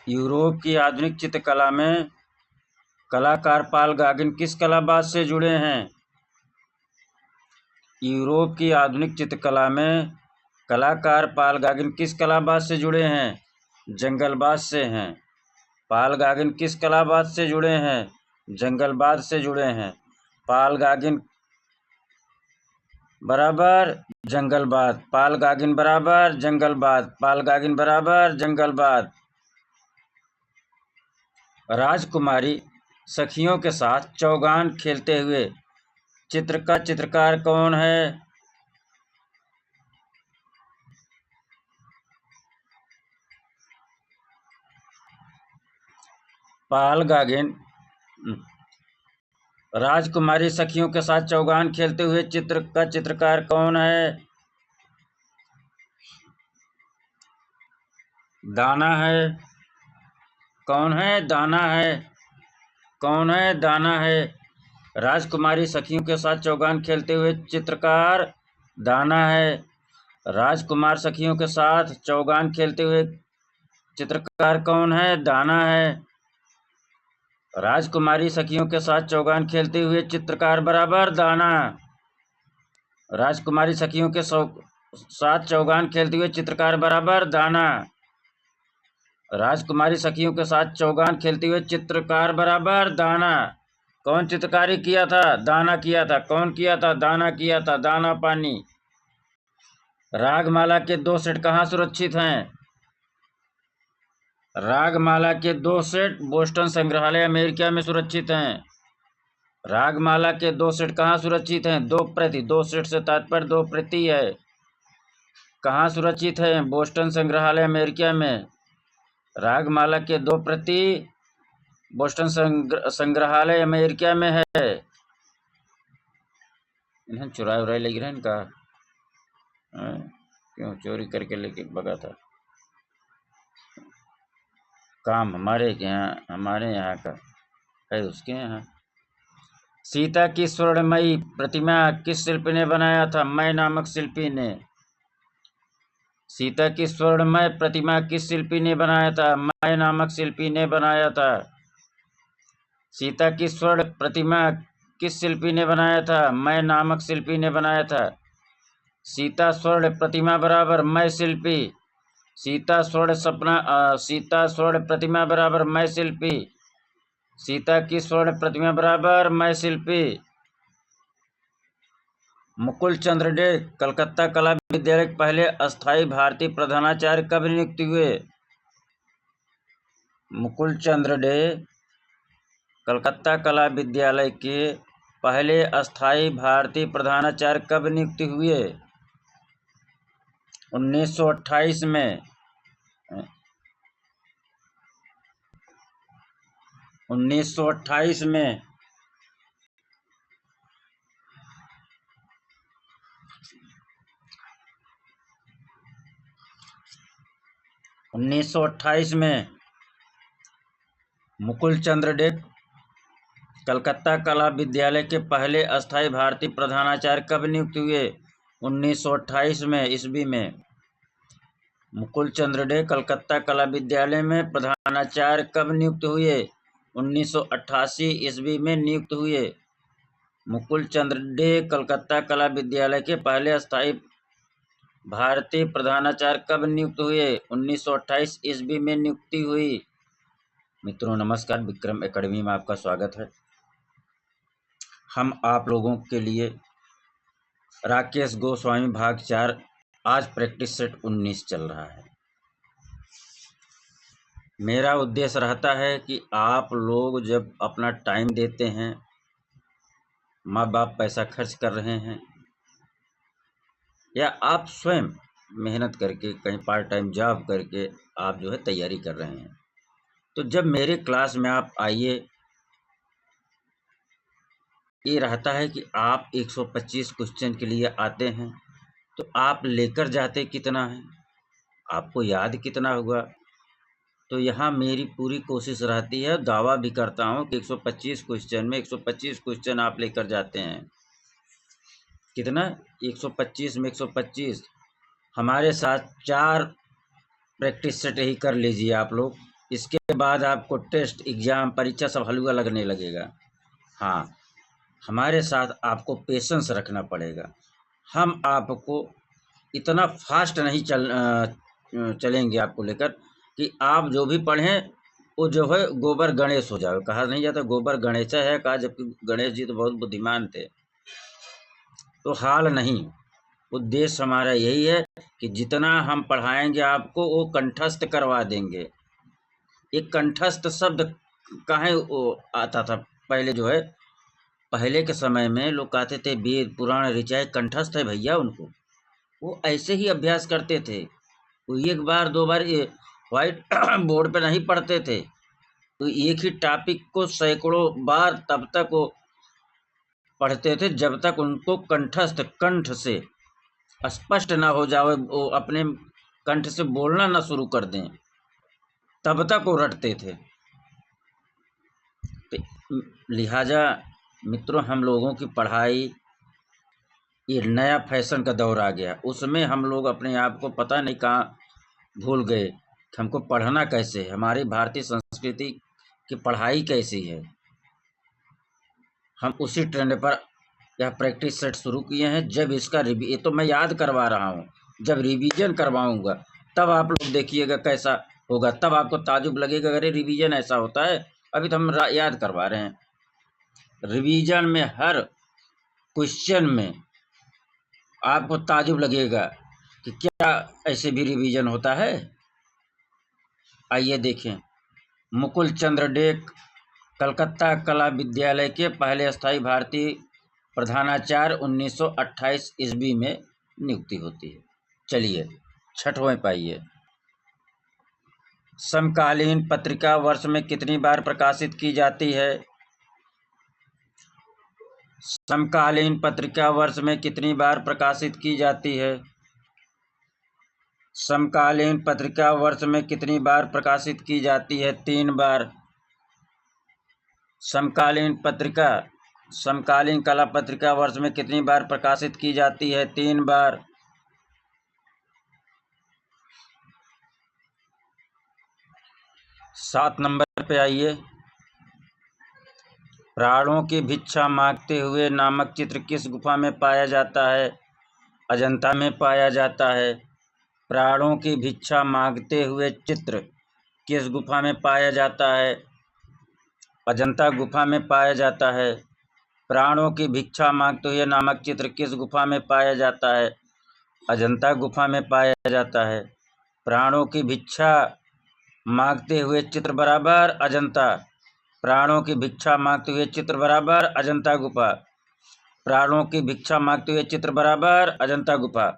Europe की आधुनिक चित्रकला में कलाकार पॉल गॉगिन किस कलाबाज से जुड़े हैं? यूरोप की आधुनिक चित्रकला में कलाकार पॉल गॉगिन किस कलाबाज से जुड़े हैं? जंगलबाज से हैं। पॉल गॉगिन किस कलाबाज से जुड़े हैं? जंगलबाज से जुड़े हैं। पॉल गॉगिन बराबर जंगलबाज। पॉल गॉगिन बराबर जंगलबाज। पॉल गॉगिन बराबर जंगलबाज। राजकुमारी सखियों के साथ चौगान खेलते हुए चित्र का चित्रकार कौन है? Paul Gauguin. राजकुमारी सखियों के साथ चौगान खेलते हुए चित्र का चित्रकार कौन है? दाना है। कौन है? दाना है। कौन है? दाना है। राजकुमारी सखियों के साथ चौगान खेलते हुए चित्रकार दाना है। राजकुमार सखियों के साथ चौगान खेलते हुए चित्रकार कौन है? दाना है। राजकुमारी सखियों के साथ चौगान खेलते हुए चित्रकार बराबर दाना। राजकुमारी सखियों के साथ चौगान खेलते हुए चित्रकार बराबर दाना। राजकुमारी सखियों के साथ चौगान खेलते हुए चित्रकार बराबर दाना। कौन चित्रकारी किया था? दाना किया था। कौन किया था? दाना किया था। दाना पानी। रागमाला के 2 सेट कहाँ सुरक्षित हैं? रागमाला के 2 सेट बोस्टन संग्रहालय अमेरिका में सुरक्षित हैं। रागमाला के 2 सेट कहाँ सुरक्षित हैं? 2 प्रति। 2 सेट से तात्पर्य 2 प्रति है। कहाँ सुरक्षित है? बोस्टन संग्रहालय अमेरिका में। रागमाला के 2 प्रति बोस्टन संग्रहालय अमेरिका में है। इन्हें चुराई उराई लगी रहा इनका। क्यों चोरी करके लेके भगा था? काम हमारे यहाँ का है, उसके यहाँ। सीता की स्वर्णमयी प्रतिमा किस शिल्पी ने बनाया था? मैं नामक शिल्पी ने। सीता की स्वर्णमय प्रतिमा किस शिल्पी ने बनाया था? मैं नामक शिल्पी ने बनाया था। सीता की स्वर्ण प्रतिमा किस शिल्पी ने बनाया था? मैं नामक शिल्पी ने बनाया था। सीता स्वर्ण प्रतिमा बराबर मैं शिल्पी। सीता स्वर्ण प्रतिमा बराबर मैं शिल्पी। सीता की स्वर्ण प्रतिमा बराबर मैं शिल्पी। मुकुल चंद्र डे कलकत्ता कला विद्यालय के पहले अस्थायी भारतीय प्रधानाचार्य कब नियुक्त हुए? मुकुल चंद्र डे कलकत्ता कला विद्यालय के पहले अस्थायी भारतीय प्रधानाचार्य कब नियुक्त हुए? 1928 में। 1928 में। 1928 में मुकुल चंद्र डे कलकत्ता कला विद्यालय के पहले अस्थायी भारतीय प्रधानाचार्य कब नियुक्त हुए? 1928 में ईस्वी में। मुकुल चंद्र डे कलकत्ता कला विद्यालय में प्रधानाचार्य कब नियुक्त हुए? 1988 ईस्वी में नियुक्त हुए। मुकुल चंद्र डे कलकत्ता कला विद्यालय के पहले अस्थायी भारतीय प्रधानाचार्य कब नियुक्त हुए? 1928 ईस्वी में नियुक्ति हुई। मित्रों नमस्कार, विक्रम एकेडमी में आपका स्वागत है। हम आप लोगों के लिए राकेश गोस्वामी भाग 4 आज प्रैक्टिस सेट 19 चल रहा है। मेरा उद्देश्य रहता है कि आप लोग जब अपना टाइम देते हैं, माँ बाप पैसा खर्च कर रहे हैं, या आप स्वयं मेहनत करके कहीं पार्ट टाइम जॉब करके आप जो है तैयारी कर रहे हैं, तो जब मेरे क्लास में आप आइए, ये रहता है कि आप 125 क्वेश्चन के लिए आते हैं, तो आप लेकर जाते कितना है, आपको याद कितना हुआ। तो यहाँ मेरी पूरी कोशिश रहती है, दावा भी करता हूँ कि 125 क्वेश्चन में 125 क्वेश्चन आप लेकर जाते हैं। कितना? 125 में 125। हमारे साथ 4 प्रैक्टिस सेट ही कर लीजिए आप लोग। इसके बाद आपको टेस्ट एग्ज़ाम परीक्षा सब हलवा लगने लगेगा। हाँ, हमारे साथ आपको पेशेंस रखना पड़ेगा। हम आपको इतना फास्ट नहीं चलेंगे आपको लेकर कि आप जो भी पढ़ें वो जो है गोबर गणेश हो जाए। कहा नहीं जाता गोबर गणेश है, कहा जबकि गणेश जी तो बहुत बुद्धिमान थे। तो हाल नहीं, उद्देश्य हमारा यही है कि जितना हम पढ़ाएंगे आपको वो कंठस्थ करवा देंगे। एक कंठस्थ शब्द कहाँ वो आता था पहले जो है, पहले के समय में लोग कहते थे वेद पुराण ऋचाएँ कंठस्थ है भैया उनको। वो ऐसे ही अभ्यास करते थे। वो एक बार दो बार ये व्हाइट बोर्ड पे नहीं पढ़ते थे। तो एक ही टॉपिक को सैकड़ों बार तब तक वो पढ़ते थे जब तक उनको कंठस्थ कंठ से स्पष्ट ना हो जाए, वो अपने कंठ से बोलना ना शुरू कर दें, तब तक वो रटते थे। तो लिहाजा मित्रों, हम लोगों की पढ़ाई ये नया फैशन का दौर आ गया, उसमें हम लोग अपने आप को पता नहीं कहाँ भूल गए कि हमको पढ़ना कैसे है, हमारी भारतीय संस्कृति की पढ़ाई कैसी है। हम उसी ट्रेंड पर यह प्रैक्टिस सेट शुरू किए हैं। जब इसका ये तो मैं याद करवा रहा हूँ, जब रिवीजन करवाऊंगा तब आप लोग देखिएगा कैसा होगा, तब आपको ताजुब लगेगा, अरे रिवीजन ऐसा होता है। अभी तो हम याद करवा रहे हैं। रिवीजन में हर क्वेश्चन में आपको ताजुब लगेगा कि क्या ऐसे भी रिवीजन होता है। आइए देखें, मुकुल चंद्र डे कलकत्ता कला विद्यालय के पहले स्थायी भारतीय प्रधानाचार्य 1928 ईस्वी में नियुक्ति होती है। चलिए छठवें पाइए। समकालीन पत्रिका वर्ष में कितनी बार प्रकाशित की जाती है? समकालीन पत्रिका वर्ष में कितनी बार प्रकाशित की जाती है? समकालीन पत्रिका वर्ष में कितनी बार प्रकाशित की जाती है? 3 बार। समकालीन कला पत्रिका वर्ष में कितनी बार प्रकाशित की जाती है? 3 बार। सात नंबर पे आइए। प्राणों की भिक्षा मांगते हुए नामक चित्र किस गुफा में पाया जाता है? अजंता में पाया जाता है। प्राणों की भिक्षा मांगते हुए चित्र किस गुफा में पाया जाता है? अजंता गुफा में पाया जाता है। प्राणों की भिक्षा मांगते हुए नामक चित्र किस गुफा में पाया जाता है? अजंता गुफा में पाया जाता है। प्राणों की भिक्षा मांगते हुए चित्र बराबर अजंता। प्राणों की भिक्षा मांगते हुए चित्र बराबर अजंता गुफा। प्राणों की भिक्षा मांगते हुए चित्र बराबर अजंता गुफा।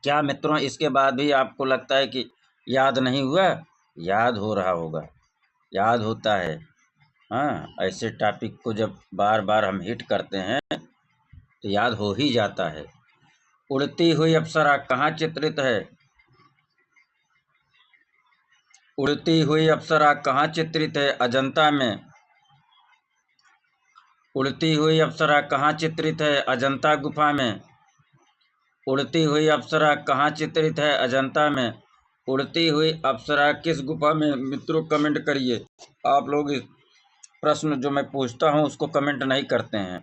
क्या मित्रों इसके बाद भी आपको लगता है कि याद नहीं हुआ? याद हो रहा होगा, याद होता है। हाँ, ऐसे टॉपिक को जब बार बार हम हिट करते हैं तो याद हो ही जाता है। उड़ती हुई अप्सरा कहाँ चित्रित है? उड़ती हुई अप्सरा कहाँ चित्रित है? अजंता में। उड़ती हुई अप्सरा कहाँ चित्रित है? अजंता गुफा में। उड़ती हुई अप्सरा कहाँ चित्रित है? अजंता में। उड़ती हुई अप्सरा किस गुफा में? मित्रों कमेंट करिए। आप लोग इस प्रश्न जो मैं पूछता हूँ उसको कमेंट नहीं करते हैं।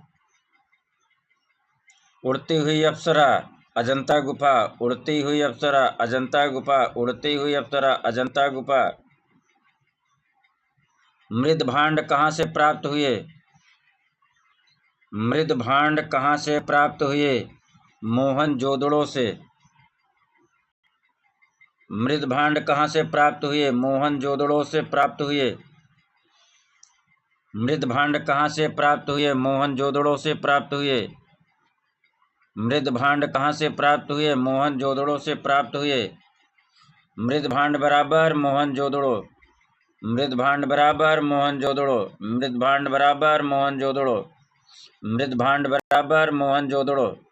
उड़ती हुई अप्सरा अजंता गुफा। उड़ती हुई अप्सरा अजंता गुफा। उड़ती हुई अप्सरा अजंता गुफा। मृद भांड कहाँ से प्राप्त हुए? मृद भांड कहाँ से प्राप्त हुए? मोहनजोदड़ो से। मृद भांड कहाँ से प्राप्त हुए? मोहनजोदड़ो से प्राप्त हुए। मृद भांड कहाँ से प्राप्त हुए? मोहनजोदड़ो से प्राप्त हुए। मृद भांड कहाँ से प्राप्त हुए? मोहनजोदड़ो से प्राप्त हुए। मृद भांड बराबर मोहनजोदड़ो। मृद भांड बराबर मोहनजोदड़ो। मृद भांड बराबर मोहनजोदड़ो। मृद भांड बराबर मोहनजोदड़ो।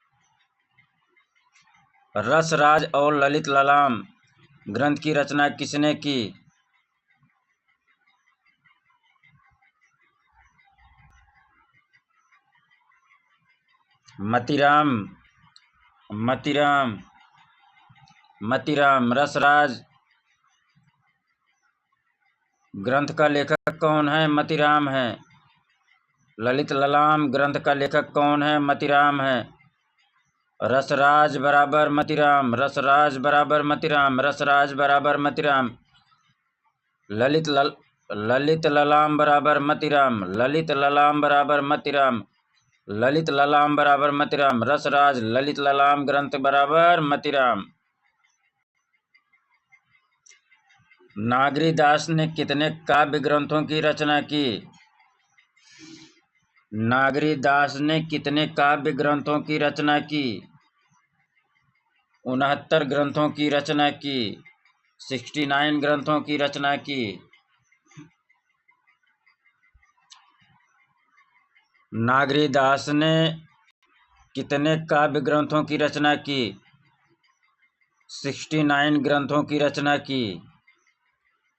रसराज और ललित ललाम ग्रंथ की रचना किसने की? मतीराम। मतीराम। मतीराम। रसराज ग्रंथ का लेखक कौन है? मतीराम है। ललित ललाम ग्रंथ का लेखक कौन है? मतीराम है। रसराज बराबर मतीराम, रसराज बराबर मतीराम, रसराज बराबर मतीराम। ललित ललाम बराबर मतीराम, ललित ललाम बराबर मतीराम, ललित ललाम बराबर मतीराम। रसराज ललित ललाम ग्रंथ बराबर मतीराम। नागरीदास ने कितने काव्य ग्रंथों की रचना की? नागरीदास ने कितने काव्य ग्रंथों की रचना की? 69 ग्रंथों की रचना की, 69 ग्रंथों की रचना की। नागरीदास ने कितने काव्य ग्रंथों की रचना की? 69 ग्रंथों की रचना की।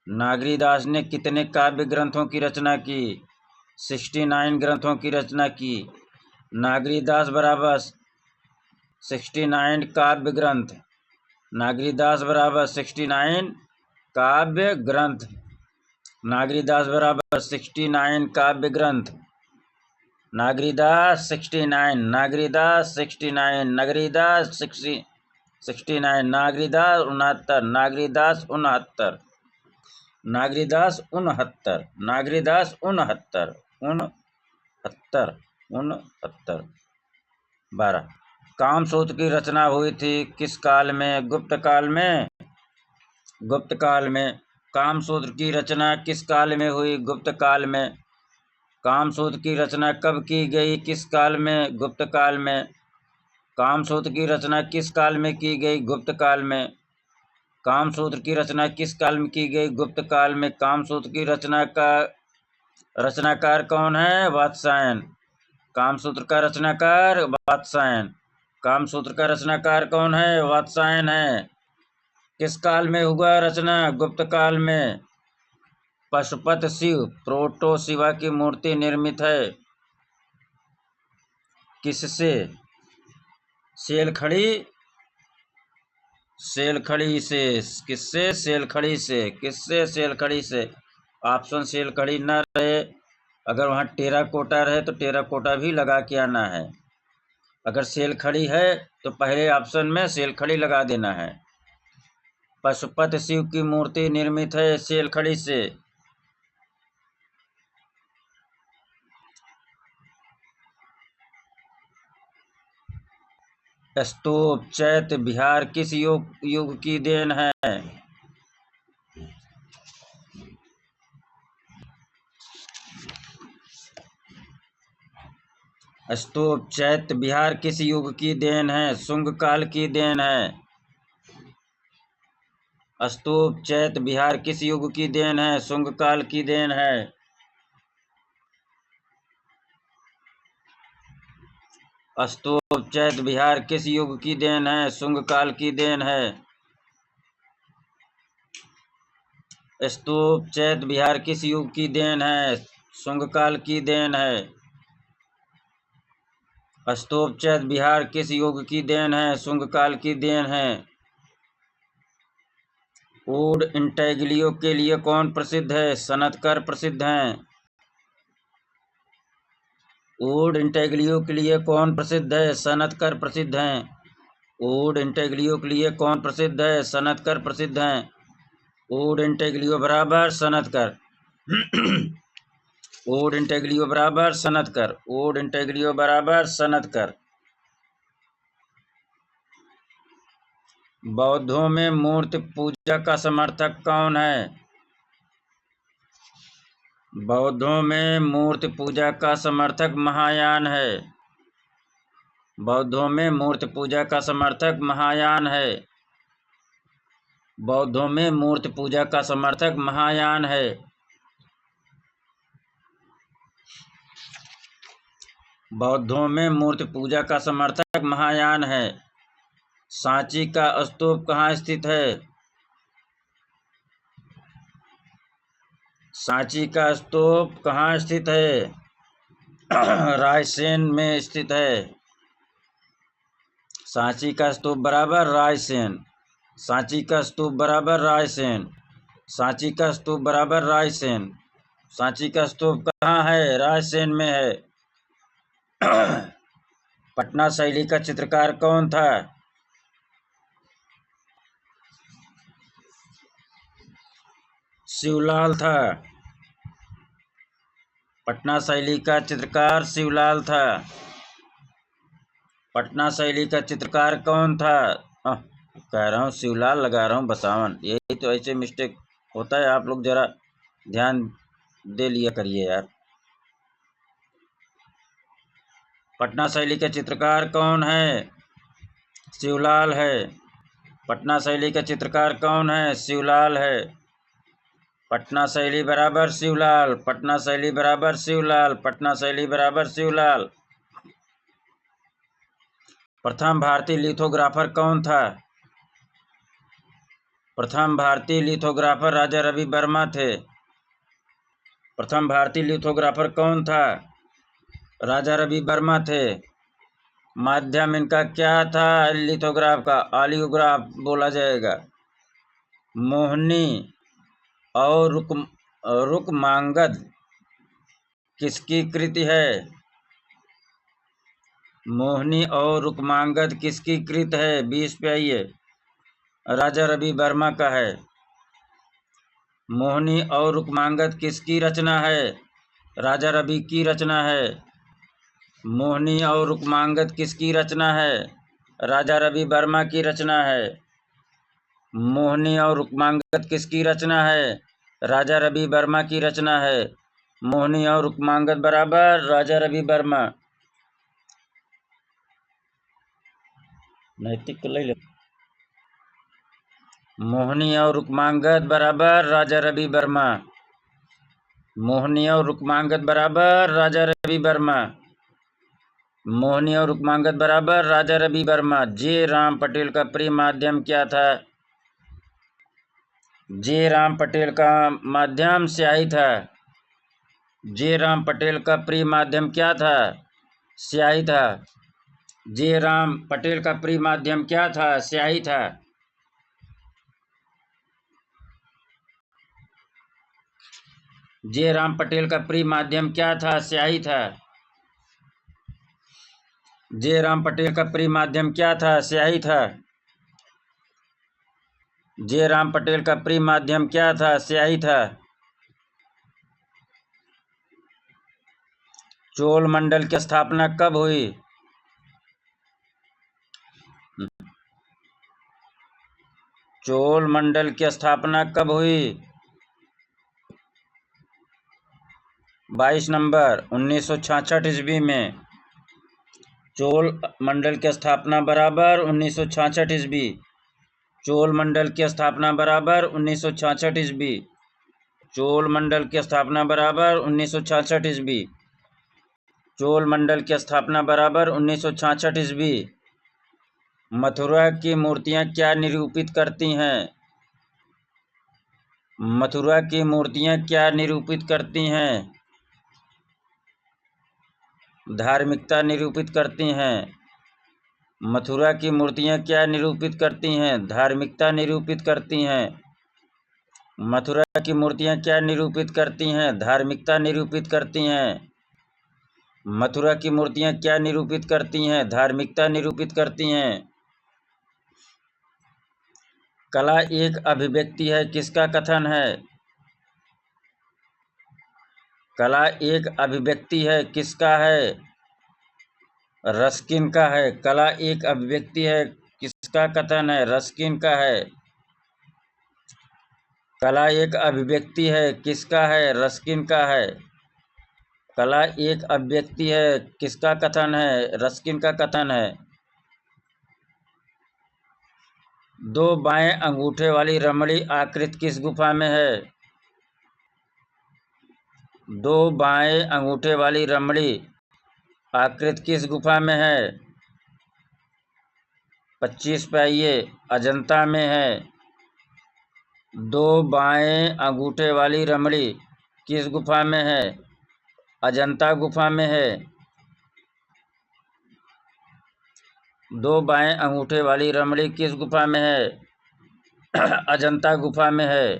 नागरीदास ने कितने काव्य ग्रंथों की रचना की? 69 ग्रंथों की रचना की। नागरीदास बराबर 69 काव्य ग्रंथ, नागरीदास बराबर 69 काव्य ग्रंथ, नागरीदास बराबर 69 काव्य ग्रंथ, नागरीदास 69, नागरीदास 69, नागरीदास 69, नागरीदास 69, नागरीदास 69, नागरीदास 69, नागरीदास 69, 69, 69। 12। कामसूत्र की रचना हुई थी किस काल में? गुप्त काल में। गुप्त काल में। कामसूत्र की रचना किस काल में हुई? गुप्त काल में। कामसूत्र की रचना कब की गई? किस काल में? गुप्त काल में। कामसूत्र की रचना किस काल में की गई? गुप्त काल में। कामसूत्र की रचना किस काल में की गई? गुप्त काल में। कामसूत्र की रचना का रचनाकार कौन है? वात्स्यायन। कामसूत्र का रचनाकार वात्स्यायन। कामसूत्र का रचनाकार कौन है? वात्स्यायन है। किस काल में हुआ रचना? गुप्त काल में। पशुपत शिव प्रोटो शिवा की मूर्ति निर्मित है किससे? सेलखड़ी, सेलखड़ी से। किससे? सेलखड़ी से। किससे? सेलखड़ी से। ऑप्शन सेलखड़ी न रहे, अगर वहाँ टेराकोटा रहे तो टेराकोटा भी लगा के आना है। अगर सेलखड़ी है तो पहले ऑप्शन में सेलखड़ी लगा देना है। पशुपत शिव की मूर्ति निर्मित है सेलखड़ी से। स्तूप चैत्य विहार किस युग की देन है? स्तूप चैत्य विहार किस युग की देन है? शुंग काल की देन है। स्तूप चैत्य विहार किस युग की देन है? शुंग काल की देन है। स्तूप चैत्य विहार किस युग की देन है? शुंग काल की देन है। स्तूप चैत्य विहार किस युग की देन है? शुंग काल की देन है। स्तूप चैत्य विहार किस युग की देन है? शुंग काल की देन है। ऊड इंटेग्लियो के लिए कौन प्रसिद्ध है? सनतकर प्रसिद्ध हैं। ऊड इंटेग्लियो के लिए कौन प्रसिद्ध है? सनतकर प्रसिद्ध हैं। ऊड इंटेग्लियो के लिए कौन प्रसिद्ध है? सनतकर प्रसिद्ध हैं। ऊड इंटेग्लियो बराबर सनतकर। ऊड इंटेग्लियो बराबर सनतकर। ऊड इंटेग्लियो बराबर सनतकर। बौद्धों में मूर्ति पूजा का समर्थक कौन है? बौद्धों में मूर्ति पूजा का समर्थक महायान है। बौद्धों में मूर्ति पूजा का समर्थक महायान है। बौद्धों में मूर्ति पूजा का समर्थक महायान है। बौद्धों में मूर्ति पूजा का समर्थक महायान है। सांची का स्तूप कहाँ स्थित है? सांची का स्तूप कहाँ स्थित है? रायसेन में स्थित है। सांची का स्तूप बराबर रायसेन। सांची का स्तूप बराबर रायसेन। सांची का स्तूप बराबर रायसेन। सांची का स्तूप कहाँ है? रायसेन में है। पटना शैली का चित्रकार कौन था? शिवलाल था। पटना शैली का चित्रकार शिवलाल था। पटना शैली का चित्रकार कौन था? कह रहा हूँ शिवलाल, लगा रहा हूँ बसावन। यही तो ऐसे मिस्टेक होता है, आप लोग जरा ध्यान दे लिया करिए यार। पटना शैली का चित्रकार कौन है? शिवलाल है। पटना शैली का चित्रकार कौन है? शिवलाल है। पटना शैली बराबर शिवलाल। पटना शैली बराबर शिवलाल। पटना शैली बराबर शिवलाल। प्रथम भारतीय लिथोग्राफर कौन था? प्रथम भारतीय लिथोग्राफर राजा रवि वर्मा थे। प्रथम भारतीय लिथोग्राफर कौन था? राजा रवि वर्मा थे। माध्यम इनका क्या था? लिथोग्राफ का ऑलियोग्राफ बोला जाएगा। मोहनी और रुकमांगद किसकी कृति है? मोहनी और रुकमांगद किसकी कृत है? 20 पे आइए। राजा रवि वर्मा का है। मोहनी और रुकमांगद किसकी रचना है? राजा रवि की रचना है। मोहनी और रुकमांगद किसकी रचना है? राजा रवि वर्मा की रचना है। मोहनी और रुकमांगद किसकी रचना है? राजा रवि वर्मा की रचना है। मोहनी और रुकमांगद बराबर राजा रवि वर्मा। नैतिक को ले ले। मोहनी और रुकमांगद बराबर राजा रवि वर्मा। मोहनी और रुकमांगद बराबर राजा रवि वर्मा। मोहनी और रुकमांगद बराबर राजा रवि वर्मा। जे राम पटेल का प्रिय माध्यम क्या था? जे राम पटेल का माध्यम स्याही था। जे राम पटेल का प्रिय माध्यम क्या था? स्याही था। जे राम पटेल का प्रिय माध्यम क्या था? स्याही था। जे राम पटेल का प्रिय माध्यम क्या था? स्याही था। जे राम पटेल का प्रिय माध्यम क्या था? स्याही था। जे राम पटेल का प्रिय माध्यम क्या था? स्याही था। चोल मंडल की स्थापना कब हुई? चोल मंडल की स्थापना कब हुई? 22 नवंबर 1966 ईस्वी में। चोल मंडल की स्थापना बराबर 1966 ईस्वी। चोल मंडल की स्थापना बराबर 1966 ईस्वी। चोल मंडल की स्थापना बराबर 1966 ईस्वी। चोल मंडल की स्थापना बराबर 1966 ईस्वी। मथुरा की मूर्तियां क्या निरूपित करती हैं? मथुरा की मूर्तियां क्या निरूपित करती हैं? धार्मिकता निरूपित करती हैं। मथुरा की मूर्तियां क्या निरूपित करती हैं? धार्मिकता निरूपित करती हैं। मथुरा की मूर्तियां क्या निरूपित करती हैं? धार्मिकता निरूपित करती हैं। मथुरा की मूर्तियां क्या निरूपित करती हैं? धार्मिकता निरूपित करती हैं। कला एक अभिव्यक्ति है किसका कथन है? कला एक अभिव्यक्ति है किसका है? रस्किन का है। कला एक अभिव्यक्ति है किसका कथन है? रस्किन का है। कला एक अभिव्यक्ति है किसका है? रस्किन का है। कला एक अभिव्यक्ति है किसका कथन है? रस्किन का कथन है। दो बाएं अंगूठे वाली रमणी आकृति किस गुफा में है? दो बाएं अंगूठे वाली रमणी आकृति किस गुफा में है? 25 पे आइए। अजंता में है। दो बाएं अंगूठे वाली रमणी किस गुफा में है? अजंता गुफा में है। दो बाएं अंगूठे वाली रमणी किस गुफा में है? अजंता गुफा में है।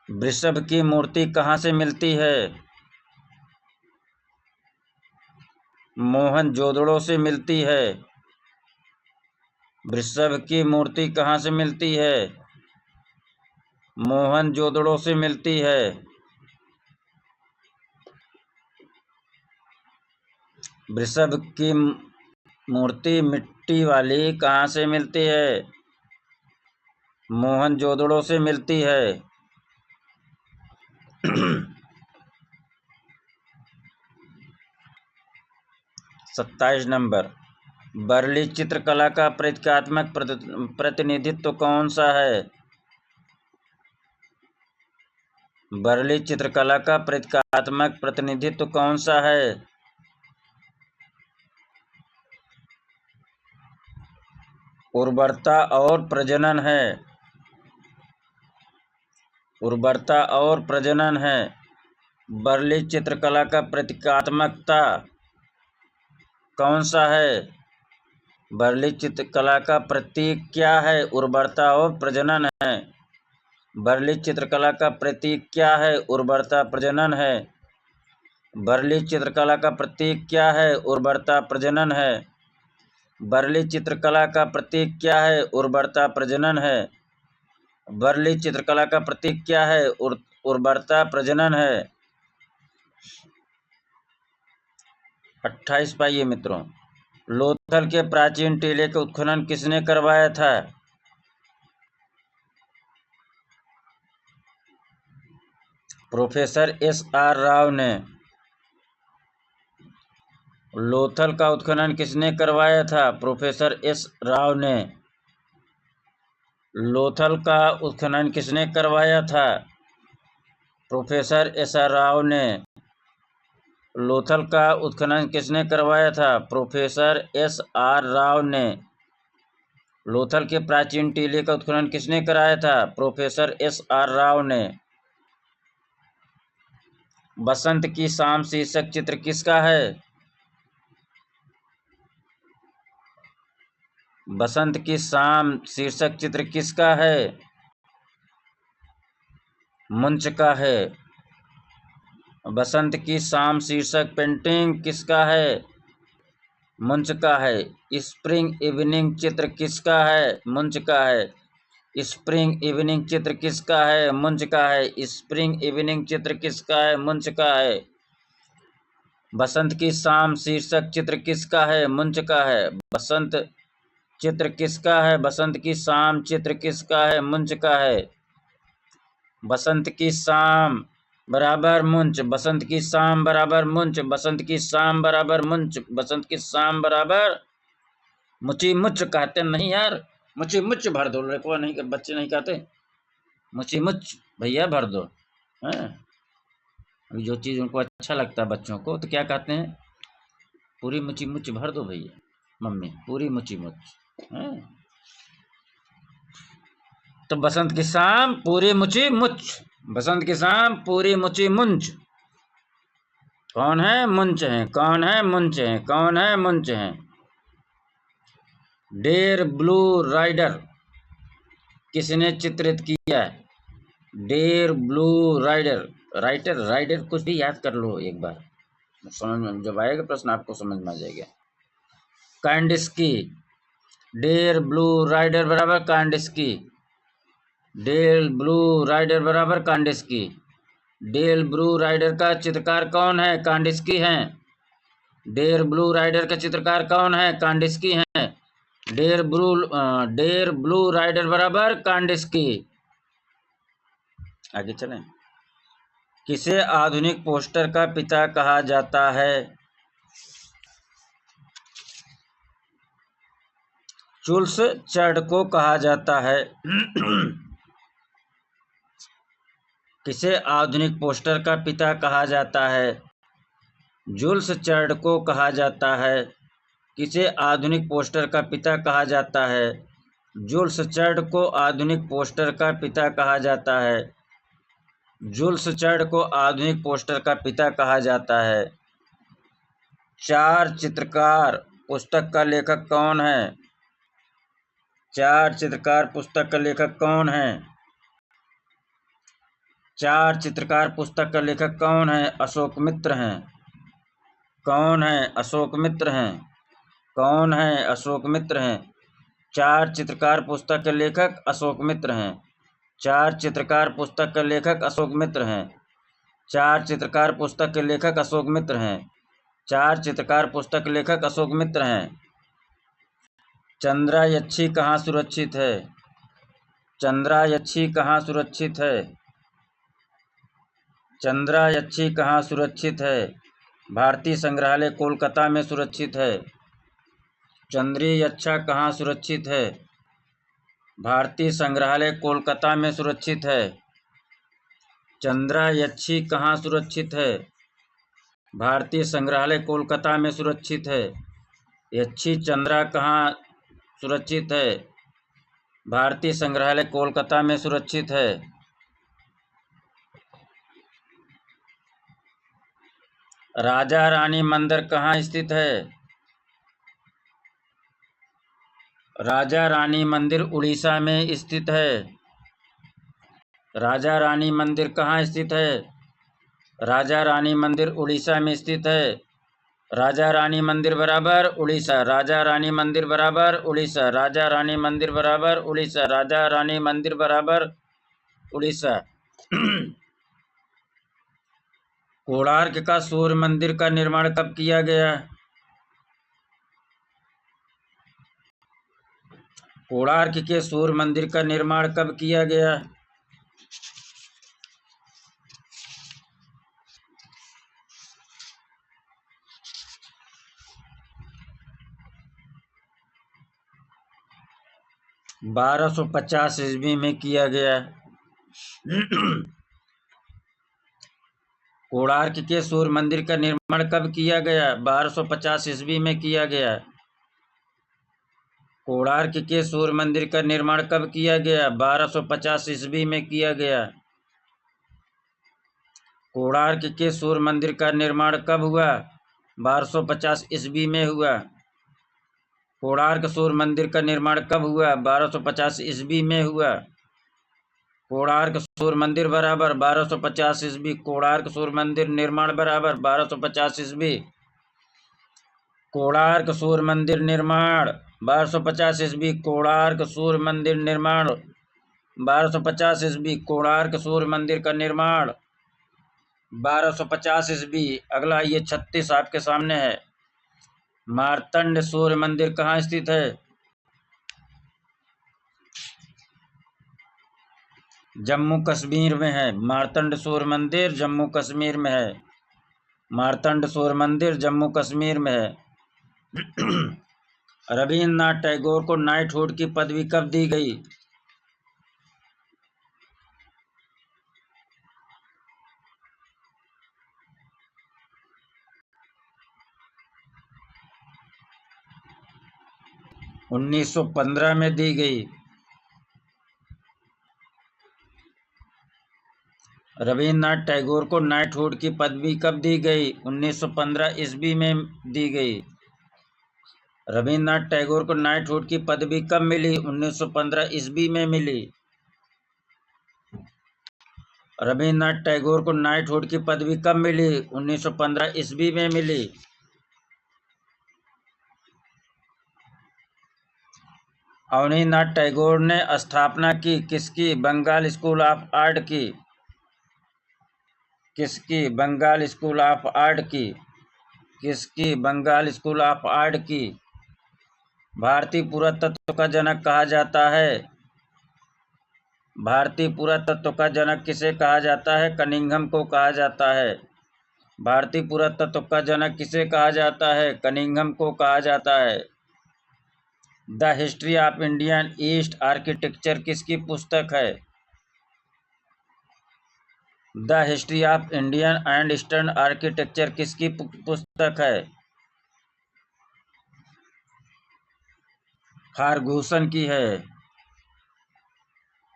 वृषभ की मूर्ति कहाँ से मिलती है? मोहनजोदड़ो से मिलती है। वृषभ की मूर्ति कहाँ से मिलती है? मोहनजोदड़ो से मिलती है। वृषभ की मूर्ति मिट्टी वाली कहाँ से मिलती है? मोहनजोदड़ो से मिलती है। 27 नंबर, वर्ली चित्रकला का प्रतीकात्मक प्रतिनिधित्व कौन सा है? वर्ली चित्रकला का प्रतीकात्मक प्रतिनिधित्व कौन सा है? उर्वरता और प्रजनन है। उर्वरता और प्रजनन है। वर्ली चित्रकला का प्रतीकात्मकता कौन सा है? वर्ली चित्रकला का प्रतीक क्या है? उर्वरता और प्रजनन है। वर्ली चित्रकला का प्रतीक क्या है? उर्वरता प्रजनन है। वर्ली चित्रकला का प्रतीक क्या है? उर्वरता प्रजनन है। वर्ली चित्रकला का प्रतीक क्या है? उर्वरता प्रजनन है। वर्ली चित्रकला का प्रतीक क्या है? उर्वरता प्रजनन है। 28 पाइए मित्रों, लोथल के प्राचीन टीले का उत्खनन किसने करवाया था? Professor S.R. राव ने। लोथल का उत्खनन किसने करवाया था? Professor S. राव ने। लोथल का उत्खनन किसने करवाया था? Professor S.R. राव ने। लोथल का उत्खनन किसने करवाया था? Professor S.R. राव ने। लोथल के प्राचीन टीले का उत्खनन किसने कराया था? Professor S.R. राव ने। बसंत की शाम शीर्षक चित्र किसका है? बसंत की शाम शीर्षक चित्र किसका है? मुंच का है। बसंत की शाम शीर्षक पेंटिंग किसका है? मुंच का है। स्प्रिंग इवनिंग चित्र किसका है? मुंच का है। स्प्रिंग इवनिंग चित्र किसका है? मुंच का है। स्प्रिंग इवनिंग चित्र किसका है? मुंच का है। बसंत की शाम शीर्षक चित्र किसका है? मुंच का है। बसंत चित्र किसका है? बसंत की शाम चित्र किसका है? मुंच का है। बसंत की शाम बराबर मुंच। बसंत की शाम बराबर मुंच। बसंत की शाम बराबर मुंच। बसंत की शाम बराबर मुची मुच। कहते नहीं यार, मुची मुच भर दो। लड़कों नहीं, बच्चे नहीं कहते मुची मुच भैया भर दो। हैं, अभी जो चीज़ उनको अच्छा लगता है बच्चों को, तो क्या कहते हैं? पूरी मुची मुच भर दो भैया, मम्मी पूरी मुची मुच। हैं, तो बसंत की शाम पूरी मुची मुच। बसंत की शाम पूरी मुची मुंच। कौन है? मुंच है। कौन है? मुंच है। कौन है? मुंच है। डेर ब्लू राइडर किसने चित्रित किया? Der Blue Rider. Writer rider कुछ भी याद कर लो एक बार, समझ में जब आएगा प्रश्न आपको समझ में आ जाएगा। कांडिस्की। डेर ब्लू राइडर बराबर कांडिस्की। डेल ब्लू राइडर बराबर कांडिस्की। डेल ब्लू राइडर का चित्रकार कौन है? कांडिस्की हैं। डेर ब्लू राइडर का चित्रकार कौन है? कांडिस्की हैं। डेर ब्लू राइडर बराबर कांडिस्की। आगे चलें। किसे आधुनिक पोस्टर का पिता कहा जाता है? जुल्स चर्ड को कहा जाता है। किसे आधुनिक पोस्टर का पिता कहा जाता है? जुल्स चर्ड को कहा जाता है। किसे आधुनिक पोस्टर का पिता कहा जाता है? जुल्स चर्ड को आधुनिक पोस्टर का पिता कहा जाता है। जुल्स चर्ड को आधुनिक पोस्टर का पिता कहा जाता है। चार चित्रकार पुस्तक का लेखक कौन है? चार चित्रकार पुस्तक का लेखक कौन है? चार चित्रकार पुस्तक का लेखक कौन है? अशोक मित्र हैं। कौन है? अशोक मित्र हैं। कौन है? अशोक मित्र हैं। चार चित्रकार पुस्तक के लेखक अशोक मित्र हैं। चार चित्रकार पुस्तक के लेखक अशोक मित्र हैं। चार चित्रकार पुस्तक के लेखक अशोक मित्र हैं। चार चित्रकार पुस्तक के लेखक अशोक मित्र हैं। चंद्रायच्छी कहाँ सुरक्षित है? चंद्रायच्छी कहाँ सुरक्षित है? चंद्रायच्छी कहाँ सुरक्षित है? भारतीय संग्रहालय कोलकाता में सुरक्षित है। चंद्रायच्छा कहाँ सुरक्षित है? भारतीय संग्रहालय कोलकाता में सुरक्षित है। चंद्रायच्छी कहाँ सुरक्षित है? भारतीय संग्रहालय कोलकाता में सुरक्षित है। यच्छी चंद्रा कहाँ सुरक्षित है? भारतीय संग्रहालय कोलकाता में सुरक्षित है। राजा रानी मंदिर कहाँ स्थित है? राजा रानी मंदिर उड़ीसा में स्थित है। राजा रानी मंदिर कहाँ स्थित है? राजा रानी मंदिर उड़ीसा में स्थित है। राजा रानी मंदिर बराबर उड़ीसा। राजा रानी मंदिर बराबर उड़ीसा। राजा रानी मंदिर बराबर उड़ीसा। राजा रानी मंदिर बराबर उड़ीसा। कोणार्क का सूर्य मंदिर का निर्माण कब किया गया? कोणार्क के सूर्य मंदिर का निर्माण कब किया गया? बारह सौ 50 ईस्वी में किया गया। कोणार्क के सूर्य मंदिर का निर्माण कब किया गया? 1250 ईस्वी में किया गया। कोणार्क के सूर्य मंदिर का निर्माण कब किया गया? 1250 ईस्वी में किया गया। कोणार्क के सूर्य मंदिर का निर्माण कब हुआ? 1250 ईस्वी में हुआ। कोणार्क सूर्य मंदिर का निर्माण कब हुआ? 1250 ईस्वी में हुआ। कोणार्क सूर्य मंदिर बराबर 1250 ईस्वी। कोणार्क सूर्य मंदिर निर्माण बराबर 1250 ईस्वी। कोणार्क सूर्य मंदिर निर्माण 1250 ईस्वी। कोणार्क सूर्य मंदिर निर्माण 1250 ईस्वी। कोणार्क सूर्य मंदिर का निर्माण 1250 ईस्वी। अगला ये 36 आपके सामने है। मार्तंड सूर्य मंदिर कहाँ स्थित है? जम्मू कश्मीर में है। मार्तंड सूर्य मंदिर जम्मू कश्मीर में है। मार्तंड सूर्य मंदिर जम्मू कश्मीर में है। रविन्द्रनाथ टैगोर को नाइटहुड की पदवी कब दी गई? – 1915 में दी गई। रविन्द्रनाथ टैगोर को नाइटहुड की पदवी कब दी गई? 1915 ईस्वी में दी गई। रविन्द्रनाथ टैगोर को नाइटहुड की पदवी कब मिली? 1915 ईस्वी में मिली। रविन्द्रनाथ टैगोर को नाइटहुड की पदवी कब मिली? 1915 ईस्वी में मिली। अवनींद्रनाथ टैगोर ने स्थापना की किसकी? बंगाल स्कूल ऑफ आर्ट की। किसकी? बंगाल स्कूल ऑफ आर्ट की। किसकी? बंगाल स्कूल ऑफ आर्ट की। भारतीय पुरातत्व का जनक कहा जाता है? भारतीय पुरातत्व का जनक किसे कहा जाता है? कनिंघम को कहा जाता है। भारतीय पुरातत्व का जनक किसे कहा जाता है? कनिंघम को कहा जाता है। The history of Indian east architecture किसकी पुस्तक है? The history of Indian and eastern architecture किसकी पुस्तक है? फार्गूसन की है।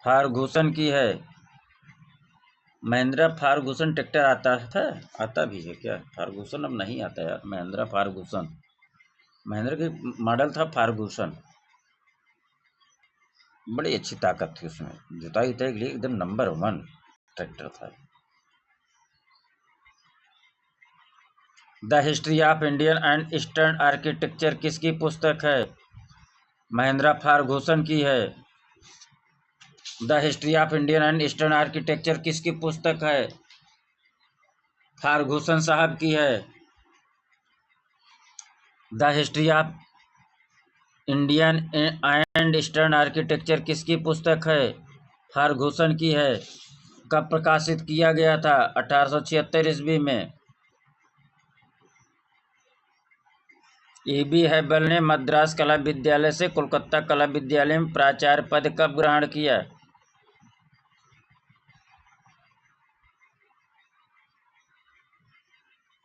फार्गूसन की है। महिंद्रा फार्गूसन ट्रैक्टर आता था? आता भी है क्या? फार्गूसन अब नहीं आता यार। महिंद्रा फार्गूसन, महिंद्रा की मॉडल था फार्गूसन। बड़ी अच्छी ताकत थी उसमें, जुताई उताई के लिए एकदम नंबर 1। ट्रैक्टर था। The history of Indian and eastern architecture किसकी पुस्तक है? महेंद्र फर्गुसन की है। The history of Indian and eastern architecture किसकी पुस्तक है? फर्गुसन साहब की है। The history of Indian and eastern architecture किसकी पुस्तक है? फर्गुसन की है। कब प्रकाशित किया गया था? 1876 ईस्वी में। E.B. हैबल ने मद्रास कला विद्यालय से कोलकाता कला विद्यालय में प्राचार्य पद कब ग्रहण किया?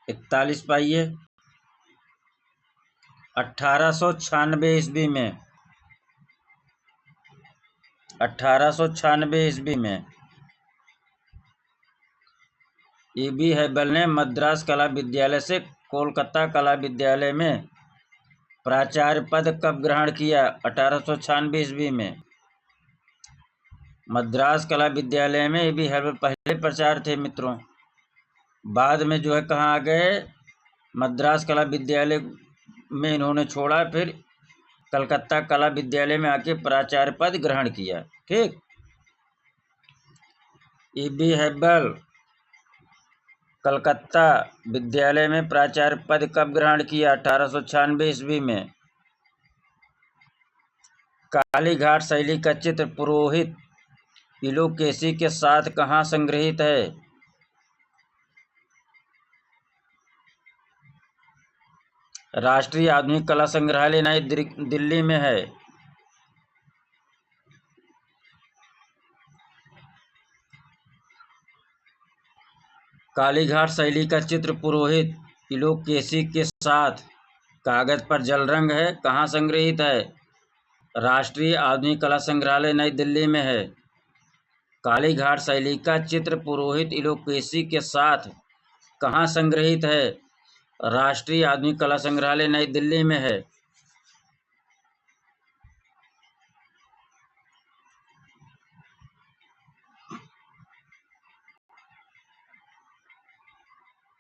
41 पाइए। 1896 ईस्वी में। 1896 ईस्वी में E.B. हैबल ने मद्रास कला विद्यालय से कोलकाता कला विद्यालय में प्राचार्य पद कब ग्रहण किया? 1896 ईस्वी में। मद्रास कला विद्यालय में E.B. हैबल पहले प्राचार्य थे मित्रों। बाद में जो है कहाँ आ गए? मद्रास कला विद्यालय में इन्होंने छोड़ा, फिर कलकत्ता कला विद्यालय में आके प्राचार्य पद ग्रहण किया। ठीक। E.B. हैबल कलकत्ता विद्यालय में प्राचार्य पद कब ग्रहण किया? 1896 ईस्वी में। कालीघाट शैली का चित्र पुरोहित इलोकेसी के साथ कहाँ संग्रहित है? राष्ट्रीय आधुनिक कला संग्रहालय नई दिल्ली में है। कालीघाट शैली का चित्र पुरोहित इलोकेसी के साथ कागज पर जल रंग है, कहाँ संग्रहित है? राष्ट्रीय आधुनिक कला संग्रहालय नई दिल्ली में है। कालीघाट शैली का चित्र पुरोहित इलोकेसी के साथ कहाँ संग्रहित है? राष्ट्रीय आधुनिक कला संग्रहालय नई दिल्ली में है।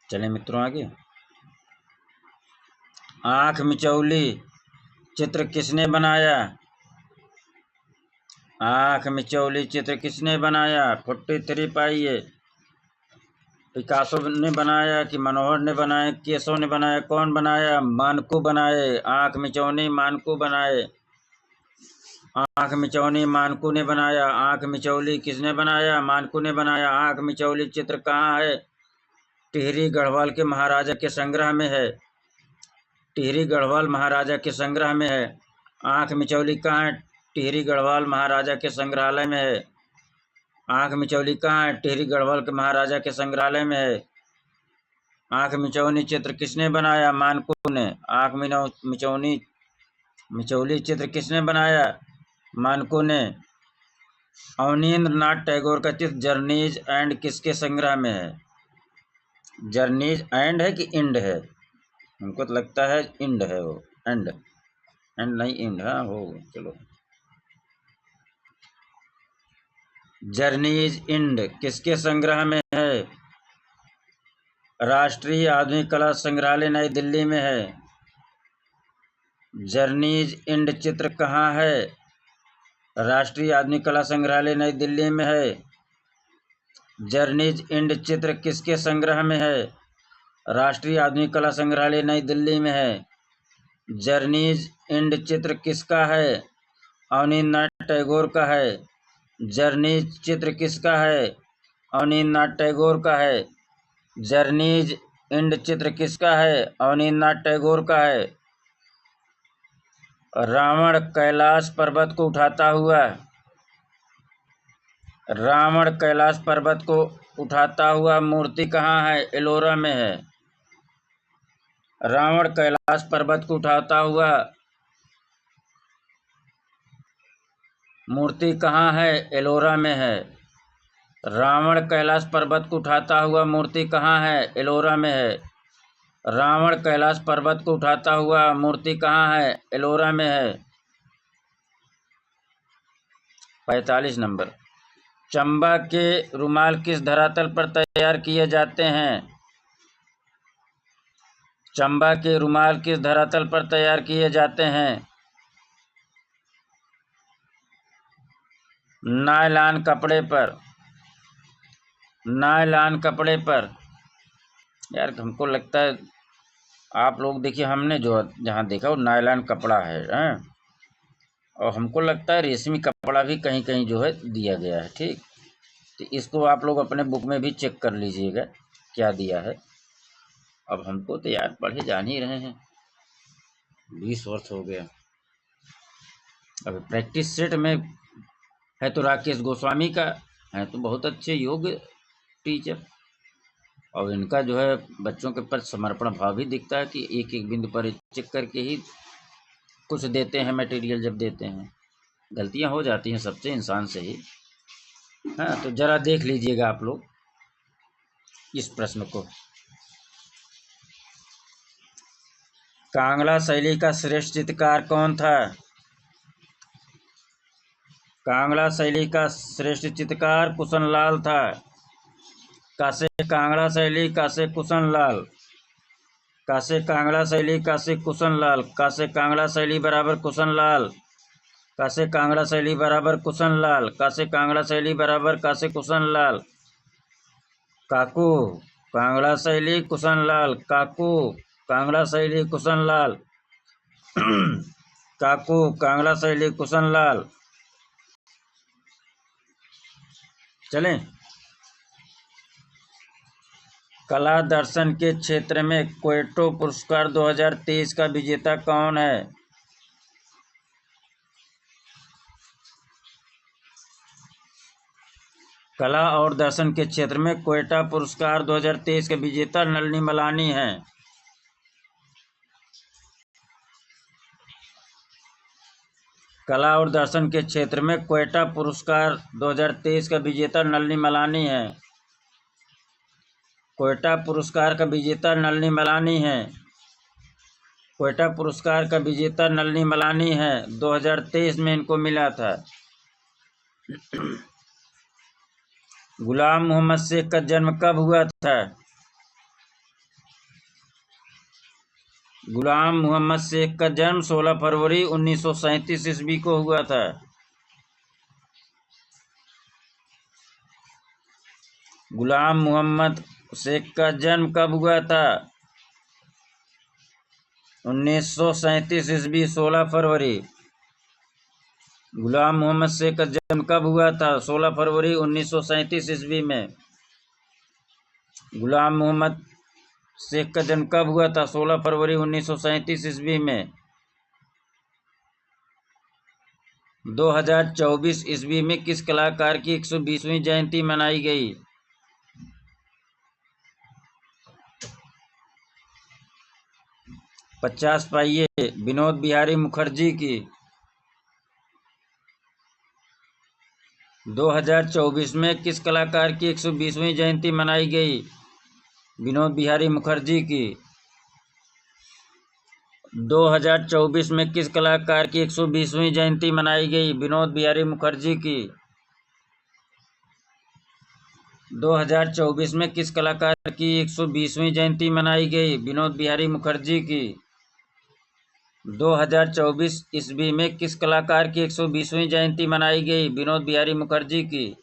चले मित्रों आगे। आंख मिचौली चित्र किसने बनाया? आंख मिचौली चित्र किसने बनाया? 43 पाइए। पिकासो ने बनाया कि मनोहर ने बनाया, केशव ने बनाया, कौन बनाया? मानकू बनाए। आंख मिचौनी मानकू बनाए। आंख मिचौनी मानकू ने बनाया। आंख मिचौली किसने बनाया? मानकू ने बनाया। आंख मिचौली चित्र कहाँ है? टिहरी गढ़वाल के महाराजा के संग्रह में है। टिहरी गढ़वाल महाराजा के संग्रह में है। आंख मिचौली कहाँ है? टिहरी गढ़वाल महाराजा के संग्रहालय में है। आंख मिचौली कहाँ है? टिहरी गढ़वाल के महाराजा के संग्रहालय में है। आंख मिचौनी चित्र किसने बनाया? मानकू ने। आंख मिचौली चित्र किसने बनाया? मानकू ने। अवनींद्रनाथ टैगोर का चित्र जर्नीज एंड किसके संग्रह में है? जर्नीज एंड है कि इंड है? हमको तो लगता है इंड है वो। एंड नहीं इंड। हाँ हो चलो। जर्नीज इंड किसके संग्रह में है? राष्ट्रीय आधुनिक कला संग्रहालय नई दिल्ली में है। जर्नीज इंड चित्र कहाँ है? राष्ट्रीय आधुनिक कला संग्रहालय नई दिल्ली में है। जर्नीज इंड चित्र किसके संग्रह में है? राष्ट्रीय आधुनिक कला संग्रहालय नई दिल्ली में है। जर्नीज इंड चित्र किसका है? अवनींद्रनाथ टैगोर का है। जर्नीज चित्र किसका है? अवनींद्रनाथ टैगोर का है। जर्नीज इंड चित्र किसका है? अवनींद्रनाथ टैगोर का है। रावण कैलाश पर्वत को उठाता हुआ। रावण कैलाश पर्वत को उठाता हुआ मूर्ति कहाँ है? एलोरा में है। रावण कैलाश पर्वत को उठाता हुआ मूर्ति कहाँ है? एलोरा में है। रावण कैलाश पर्वत को उठाता हुआ मूर्ति कहाँ है? एलोरा में है। रावण कैलाश पर्वत को उठाता हुआ मूर्ति कहाँ है? एलोरा में है। 45 नंबर। चंबा के रुमाल किस धरातल पर तैयार किए जाते हैं? चंबा के रुमाल किस धरातल पर तैयार किए जाते हैं? नायलॉन कपड़े पर। नायलॉन कपड़े पर। यार हमको लगता है आप लोग देखिए, हमने जो जहाँ देखा वो नायलॉन कपड़ा है, और हमको लगता है रेशमी कपड़ा भी कहीं कहीं जो है दिया गया है। ठीक, तो इसको आप लोग अपने बुक में भी चेक कर लीजिएगा क्या दिया है। अब हमको तो यार पढ़े जान ही रहे हैं, 20 वर्ष हो गया। अब प्रैक्टिस सेट में है तो राकेश गोस्वामी का है, तो बहुत अच्छे योग टीचर, और इनका जो है बच्चों के प्रति समर्पण भाव भी दिखता है कि एक एक बिंदु पर चेक करके ही कुछ देते हैं मटेरियल। जब देते हैं गलतियां हो जाती हैं सबसे, इंसान से ही। हाँ, तो जरा देख लीजिएगा आप लोग इस प्रश्न को। कांगड़ा शैली का श्रेष्ठ चित्रकार कौन था? कांगड़ा शैली का श्रेष्ठ चित्रकार कुशन लाल था। कासे कांगड़ा शैली, कासे कुशन लाल। कासे कांगड़ा शैली, कासे कुशन लाल। कासे कांगड़ा शैली बराबर कुशन लाल। कासे कांगड़ा शैली बराबर कुशन लाल। कासे कांगड़ा शैली बराबर कासे कुशन लाल। काकू कांगड़ा शैली कुशन लाल। काकू कांगड़ा शैली कुशन लाल। काकू कांगड़ा शैली कुशन लाल। चलें। कला दर्शन के क्षेत्र में क्वेटो पुरस्कार 2023 का विजेता कौन है? कला और दर्शन के क्षेत्र में क्वेटा पुरस्कार 2023 के विजेता नलिनी मलानी हैं। कला और दर्शन के क्षेत्र में क्वेटा पुरस्कार 2023 का विजेता नलिनी मलानी है। क्वेटा पुरस्कार का विजेता नलिनी मलानी है। क्वेटा पुरस्कार का विजेता नलिनी मलानी है। 2023 में इनको मिला था। गुलाम मोहम्मद शेख का जन्म कब हुआ था? गुलाम मोहम्मद शेख का जन्म 16 फरवरी 1937 ईस्वी को हुआ था। गुलाम मोहम्मद शेख का जन्म कब हुआ था? 1937 ईस्वी 16 फरवरी। गुलाम मोहम्मद शेख का जन्म कब हुआ था? 16 फरवरी 1937 ईस्वी में। गुलाम मोहम्मद शेख का जन्म कब हुआ था? 16 फरवरी 1937 ईस्वी में। 2024 ईस्वी में किस कलाकार की 120वीं जयंती मनाई गई? पचास पाइये विनोद बिहारी मुखर्जी की। 2024 में किस कलाकार की 120वीं जयंती मनाई गई? विनोद बिहारी मुखर्जी की। 2024 में किस कलाकार की 120वीं जयंती मनाई गई? विनोद बिहारी मुखर्जी की। 2024 में किस कलाकार की 120वीं जयंती मनाई गई? विनोद बिहारी मुखर्जी की। 2024 ईस्वी में किस कलाकार की 120वीं जयंती मनाई गई? विनोद बिहारी मुखर्जी की।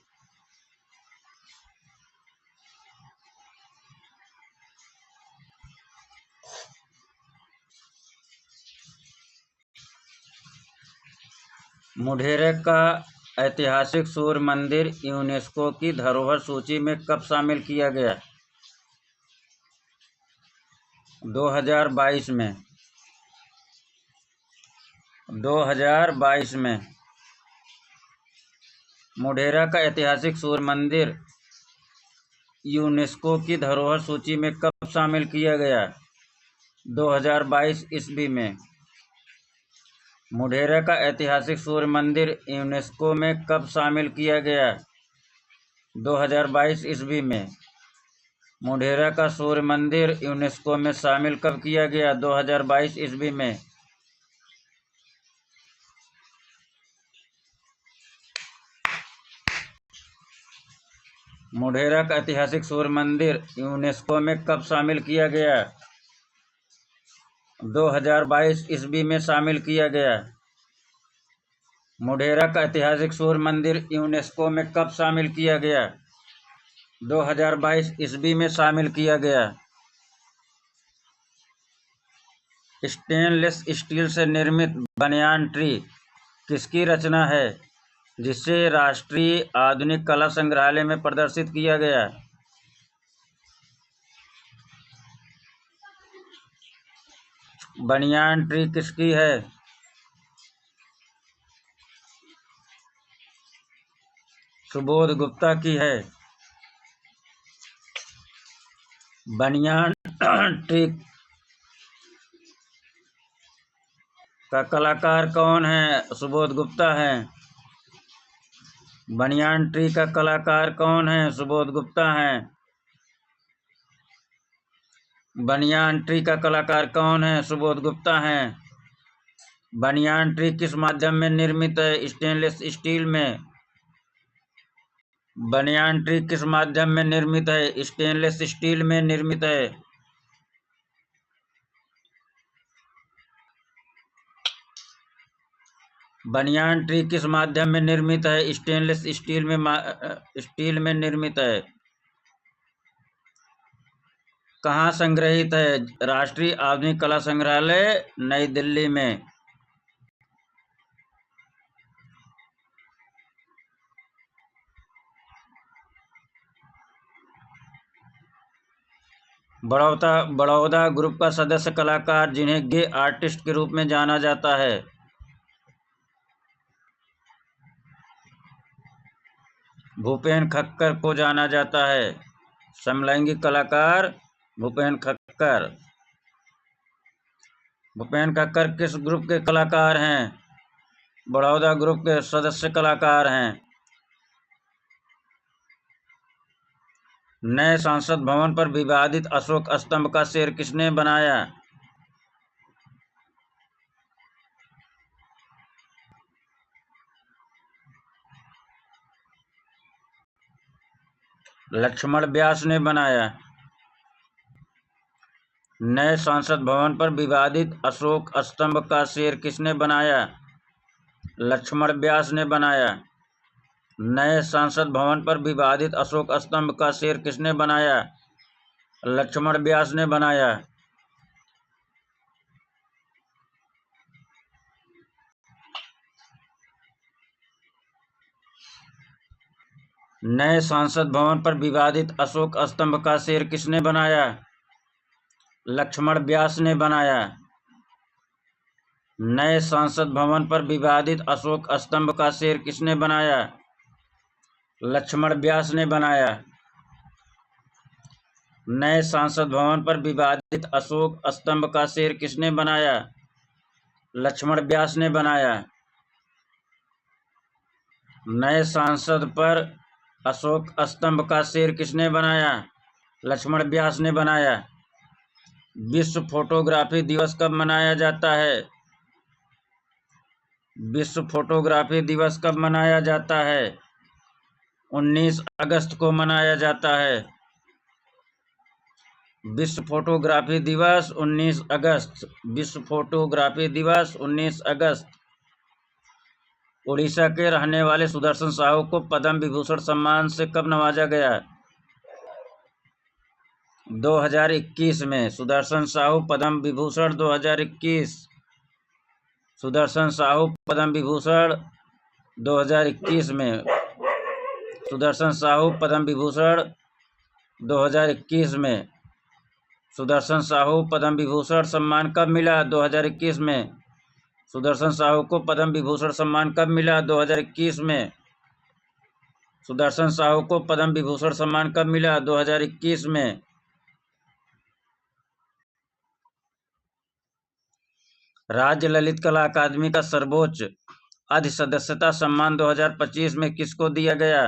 मुढेरे का ऐतिहासिक सूर्य मंदिर यूनेस्को की धरोहर सूची में कब शामिल किया गया? 2022 में। 2022 में। मुढेरा का ऐतिहासिक सूर्य मंदिर यूनेस्को की धरोहर सूची में कब शामिल किया गया? 2022 ईस्वी में। मुढेरा का ऐतिहासिक सूर्य मंदिर यूनेस्को में कब शामिल किया गया? 2022 ईस्वी में। मुढेरा का सूर्य मंदिर यूनेस्को में शामिल कब किया गया? 2022 ईस्वी में। मोढेरा का ऐतिहासिक सूर्य मंदिर यूनेस्को में कब शामिल किया गया? 2022 ईस्वी में शामिल किया गया। मोढेरा का ऐतिहासिक सूर्य मंदिर यूनेस्को में कब शामिल किया गया? 2022 ईस्वी में शामिल किया गया। स्टेनलेस स्टील से निर्मित बनियान ट्री किसकी रचना है, जिसे राष्ट्रीय आधुनिक कला संग्रहालय में प्रदर्शित किया गया? बनियान ट्री किसकी है? सुबोध गुप्ता की है। बनियान ट्री का कलाकार कौन है? सुबोध गुप्ता है। बनियान ट्री का कलाकार कौन है? सुबोध गुप्ता है। बनियान ट्री का कलाकार कौन है? सुबोध गुप्ता है। बनियान ट्री किस माध्यम में निर्मित है? स्टेनलेस स्टील में। बनियान ट्री किस माध्यम में निर्मित है? स्टेनलेस स्टील में निर्मित है। बनियान ट्री किस माध्यम में निर्मित है? स्टेनलेस स्टील में निर्मित है। कहाँ संग्रहित है? राष्ट्रीय आधुनिक कला संग्रहालय, नई दिल्ली में। बड़ौदा ग्रुप का सदस्य कलाकार जिन्हें गे आर्टिस्ट के रूप में जाना जाता है? भूपेन खक्कर को जाना जाता है। समलैंगिक कलाकार भूपेन खक्कर। भूपेन खक्कर किस ग्रुप के कलाकार हैं? बड़ौदा ग्रुप के सदस्य कलाकार हैं। नए संसद भवन पर विवादित अशोक स्तंभ का शेर किसने बनाया? लक्ष्मण व्यास ने बनाया। नए संसद भवन पर विवादित अशोक स्तंभ का शेर किसने बनाया? लक्ष्मण व्यास ने बनाया। नए संसद भवन पर विवादित अशोक स्तंभ का शेर किसने बनाया? लक्ष्मण व्यास ने बनाया। नए संसद भवन पर विवादित अशोक स्तंभ का शेर किसने बनाया? लक्ष्मण व्यास ने बनाया। नए संसद भवन पर विवादित अशोक स्तंभ का शेर किसने बनाया? लक्ष्मण व्यास ने बनाया। नए संसद भवन पर विवादित अशोक स्तंभ का शेर किसने बनाया? लक्ष्मण व्यास ने बनाया। नए संसद पर अशोक स्तंभ का शेर किसने बनाया? लक्ष्मण व्यास ने बनाया। विश्व फोटोग्राफी दिवस कब मनाया जाता है? विश्व फोटोग्राफी दिवस कब मनाया जाता है? 19 अगस्त को मनाया जाता है। विश्व फोटोग्राफी दिवस 19 अगस्त। विश्व फोटोग्राफी दिवस 19 अगस्त। उड़ीसा के रहने वाले सुदर्शन साहू को पद्म विभूषण सम्मान से कब नवाजा गया? 2021 में। सुदर्शन साहू पद्म विभूषण 2021। सुदर्शन साहू पद्म विभूषण 2021 में। सुदर्शन साहू पद्म विभूषण 2021 में। सुदर्शन साहू पद्म विभूषण सम्मान कब मिला? 2021 में। सुदर्शन साहू को पद्म विभूषण सम्मान कब मिला? 2021 में। सुदर्शन साहू को पद्म विभूषण सम्मान कब मिला? 2021 में। राज्य ललित कला अकादमी का सर्वोच्च अधिसदस्यता सम्मान 2025 में किसको दिया गया?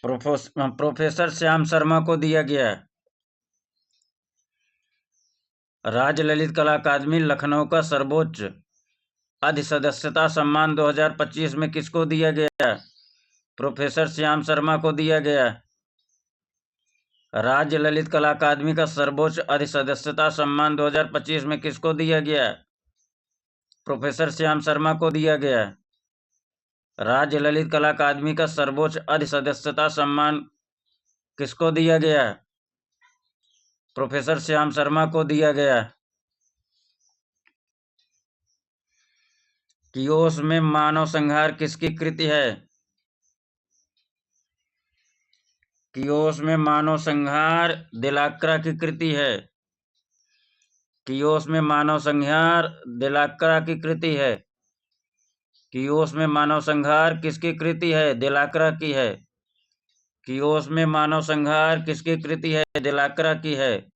प्रोफेसर श्याम शर्मा को दिया गया। राज्य ललित कला अकादमी लखनऊ का सर्वोच्च अधिसदस्यता सम्मान 2025 में किसको दिया गया? प्रोफेसर श्याम शर्मा को दिया गया। राज्य ललित कला अकादमी का सर्वोच्च अधिसदस्यता सम्मान 2025 में किसको दिया गया? प्रोफेसर श्याम शर्मा को दिया गया। राज्य ललित कला अकादमी का सर्वोच्च अधिसदस्यता सम्मान किसको दिया गया? प्रोफेसर श्याम शर्मा को दिया गया। कियोस में मानव संहार किसकी कृति है? कियोस में मानव संहार देलाक्रा की कृति है। कियोस में मानव संहार देलाक्रा की कृति है। कियोस में मानव संहार किसकी कृति है? देलाक्रा की है। कियोस में मानव संहार किसकी कृति है? देलाक्रा की है।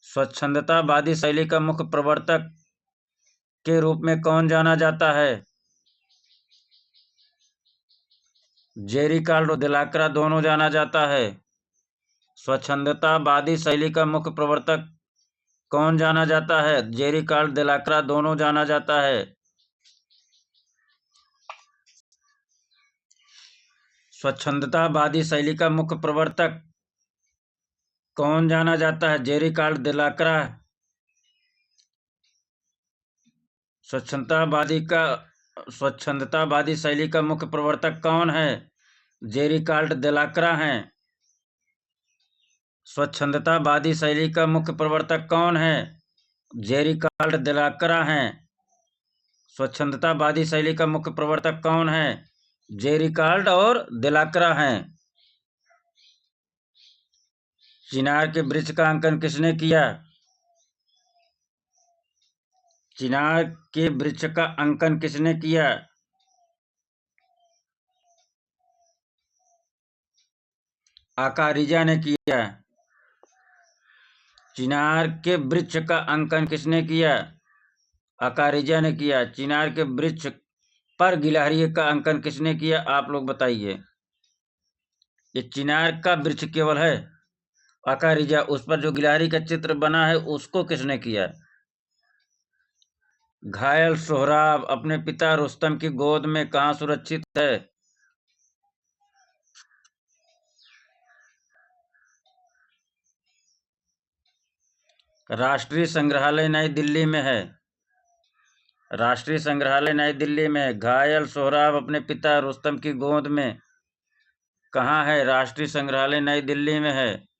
स्वच्छंदतावादी शैली का मुख्य प्रवर्तक के रूप में कौन जाना जाता है? जेरी कार्ल और देलाक्रा दोनों जाना जाता है। स्वच्छंदतावादी शैली का मुख्य प्रवर्तक कौन जाना जाता है? जेरी कार्ल, देलाक्रा दोनों जाना जाता है। स्वच्छंदतावादी शैली का मुख्य प्रवर्तक कौन जाना जाता है? Jerry Karl, देलाक्रा। स्वच्छंदतावादी शैली का मुख्य प्रवर्तक कौन है? जेरी कार्ल, देलाक्रा हैं। स्वच्छंदतावादी शैली का मुख्य प्रवर्तक कौन है? जेरी कार्ल, देलाक्रा हैं। स्वच्छंदतावादी शैली का मुख्य प्रवर्तक कौन है? जेरी कार्ल और देलाक्रा हैं। चिनार के वृक्ष का अंकन किसने किया? चिनार के वृक्ष का अंकन किसने किया? आकारिजा ने किया। चिनार के वृक्ष का अंकन किसने किया? आकारिजा ने किया। चिनार के वृक्ष पर गिलहरी का अंकन किसने किया? आप लोग बताइए। ये चिनार का वृक्ष केवल है, आकारिजा, उस पर जो गिलहरी का चित्र बना है उसको किसने किया? घायल सोहराब अपने पिता रुस्तम की गोद में कहाँ सुरक्षित है? राष्ट्रीय संग्रहालय नई दिल्ली में है। राष्ट्रीय संग्रहालय नई दिल्ली में। घायल सोहराब अपने पिता रुस्तम की गोद में कहाँ है? राष्ट्रीय संग्रहालय नई दिल्ली में है।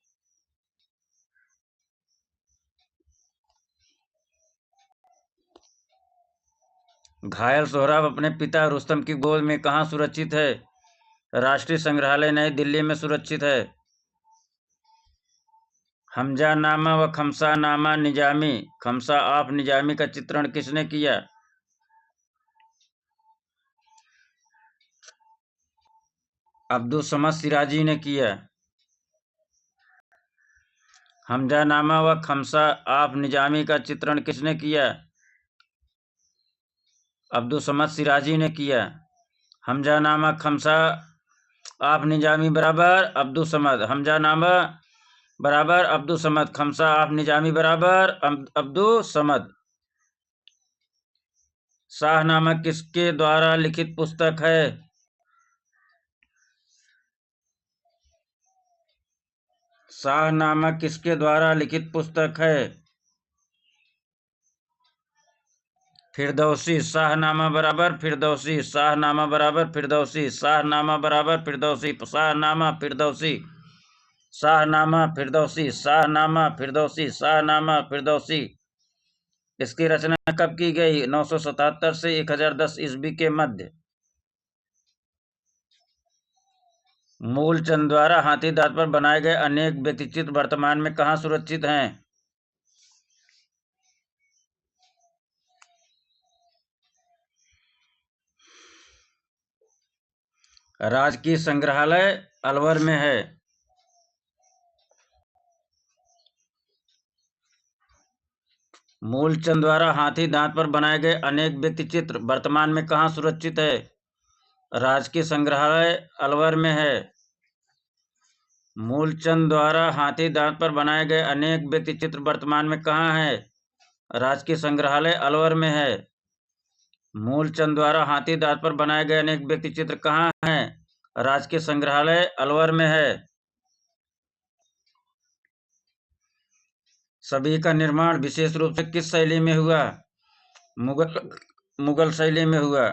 घायल सोहराब अपने पिता रुस्तम की गोद में कहाँ सुरक्षित है? राष्ट्रीय संग्रहालय नई दिल्ली में सुरक्षित है। हमजानामा व खमसानामा निजामी, खमसा ऑफ निजामी का चित्रण किसने किया? अब्दुल समद सिराजी ने किया। हमजानामा व खमसा ऑफ निजामी का चित्रण किसने किया? अब्दुल समद सिराजी ने किया। हमजानामा खमसा ऑफ निजामी बराबर अब्दुल समद। हमजानामा बराबर अब्दुल समद। खमसा ऑफ निजामी बराबर अब्दुल समद। शाहनामा किसके द्वारा लिखित पुस्तक है? शाहनामा किसके द्वारा लिखित पुस्तक है? फिरदौसी। शाहनामा बराबर फिरदौसी। शाहनामा बराबर फिरदौसी। शाहनामा बराबर फिरदौसी। शाहनामा फिरदौसी। शाहनामा फिरदौसी। शाहनामा फिरदौसी। शाहनामा फिरदौसी। इसकी रचना कब की गई? 977 से 1010 ईस्वी के मध्य। मूलचंद द्वारा हाथी दांत पर बनाए गए अनेक व्यक्तिचित्र वर्तमान में कहाँ सुरक्षित हैं? राजकीय संग्रहालय अलवर में है। मूलचंद द्वारा हाथी दांत पर बनाए गए अनेक व्यक्तिचित्र वर्तमान में कहाँ सुरक्षित है? राजकीय संग्रहालय अलवर में है। मूलचंद द्वारा हाथी दांत पर बनाए गए अनेक व्यक्तिचित्र वर्तमान में कहाँ है? राजकीय संग्रहालय अलवर में है। मूलचंद द्वारा हाथी दांत पर बनाए गए अनेक व्यक्ति चित्र कहाँ हैं? राजकीय संग्रहालय अलवर में है। सभी का निर्माण विशेष रूप से किस शैली में हुआ? मुगल शैली में हुआ।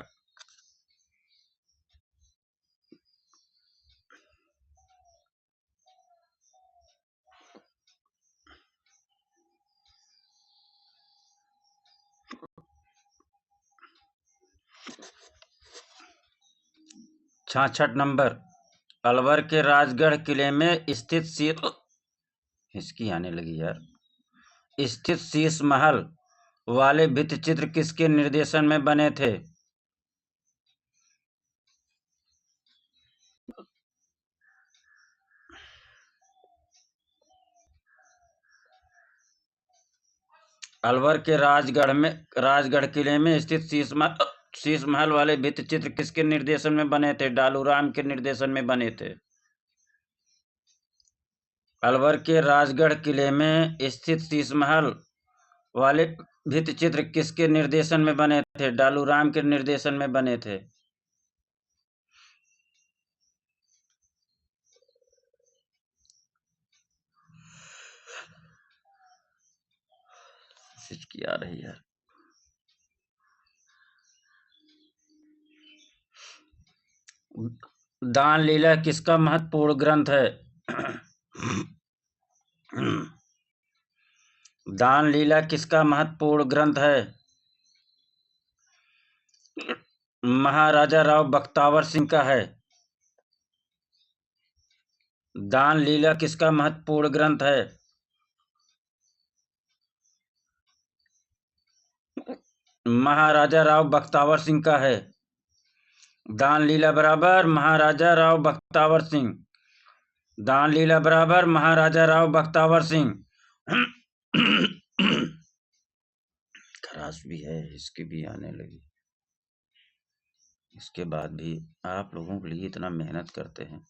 छाछठ नंबर, अलवर के राजगढ़ किले में स्थित हिचकी आने लगी यार, स्थित शीश महल वाले भित्ति चित्र किसके निर्देशन में बने थे? अलवर के राजगढ़ किले में स्थित शीश महल वाले भित्ति चित्र किसके निर्देशन में बने थे? डालूराम के निर्देशन में बने थे। अलवर के राजगढ़ किले में स्थित शीश महल वाले भित्ति चित्र किसके निर्देशन में बने थे? डालूराम के निर्देशन में बने थे। हिचकी आ रही है। दान लीला किसका महत्वपूर्ण ग्रंथ है? दान लीला किसका महत्वपूर्ण ग्रंथ है? महाराजा राव बख्तावर सिंह का है। दान लीला किसका महत्वपूर्ण ग्रंथ है? महाराजा राव बख्तावर सिंह का है। दान लीला बराबर महाराजा राव बख्तावर सिंह। दान लीला बराबर महाराजा राव बख्तावर सिंह। खराश भी है, इसकी भी आने लगी। इसके बाद भी आप लोगों के लिए इतना मेहनत करते हैं,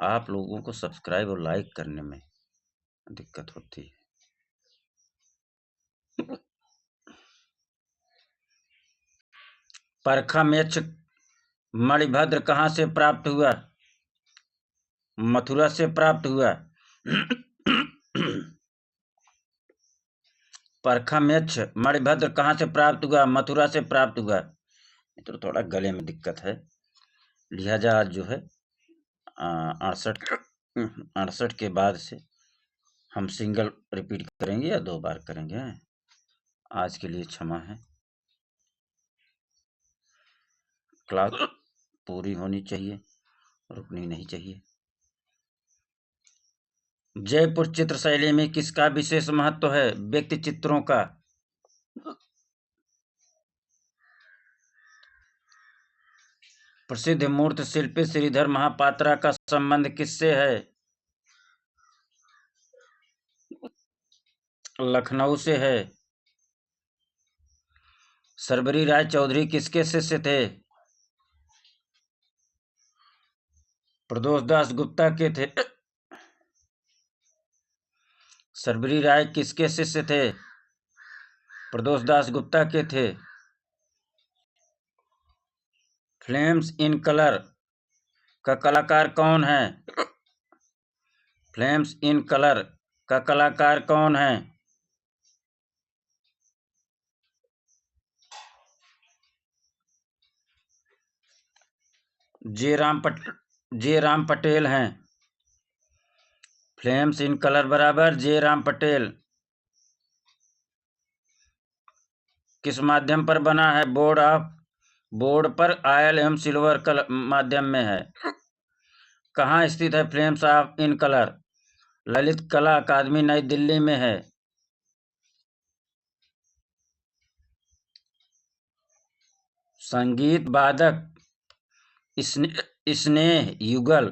आप लोगों को सब्सक्राइब और लाइक करने में दिक्कत होती है। परखा मेच्छ मणिभद्र कहाँ से प्राप्त हुआ? मथुरा से प्राप्त हुआ। परखा मेच्छ मणिभद्र कहाँ से प्राप्त हुआ? मथुरा से प्राप्त हुआ। तो थोड़ा गले में दिक्कत है, लिहाजा आज जो है 68 के बाद से हम सिंगल रिपीट करेंगे या 2 बार करेंगे। आज के लिए क्षमा है। क्लास पूरी होनी चाहिए, रुकनी नहीं चाहिए। जयपुर चित्र शैली में किसका विशेष महत्व है? व्यक्ति चित्रों का। प्रसिद्ध मूर्त शिल्पी श्रीधर महापात्रा का संबंध किससे है? लखनऊ से है। सरबरी राय चौधरी किसके शिष्य थे? प्रदोष दास गुप्ता के थे। सरबरी राय किसके शिष्य थे? प्रदोष दास गुप्ता के थे। फ्लेम्स इन कलर का कलाकार कौन है? फ्लेम्स इन कलर का कलाकार कौन है? जे राम पटेल हैं। फ्लेम्स इन कलर बराबर जे राम पटेल। किस माध्यम पर बना है? बोर्ड पर आयल एवं सिल्वर माध्यम में है। कहाँ स्थित है flames of in colour? Lalit कला अकादमी नई दिल्ली में है। संगीत वादक स्नेह युगल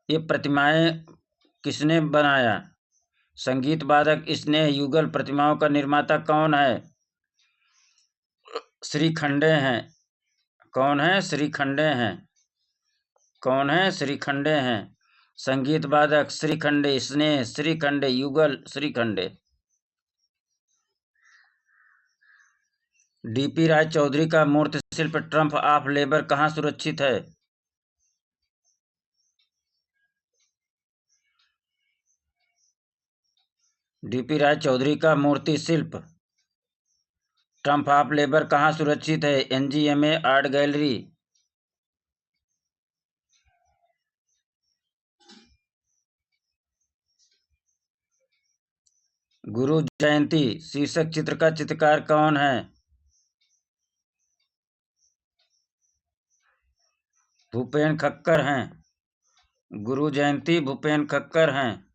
ये प्रतिमाएं किसने बनाया? संगीत वादक स्नेह युगल प्रतिमाओं का निर्माता कौन है? श्री खंडे हैं। कौन है? श्री खंडे हैं। कौन है? श्री खंडे हैं। संगीत वादक श्री खंडे, स्नेह श्री खंडे, युगल श्री खंडे। डीपी राय चौधरी का मूर्ति शिल्प ट्रम्प ऑफ लेबर कहाँ सुरक्षित है? डीपी राय चौधरी का मूर्ति शिल्प ट्रम्प ऑफ लेबर कहाँ सुरक्षित है? NGMA art gallery. गुरु जयंती शीर्षक चित्र का चित्रकार कौन है? भूपेन खक्कर हैं। गुरु जयंती भूपेन खक्कर हैं।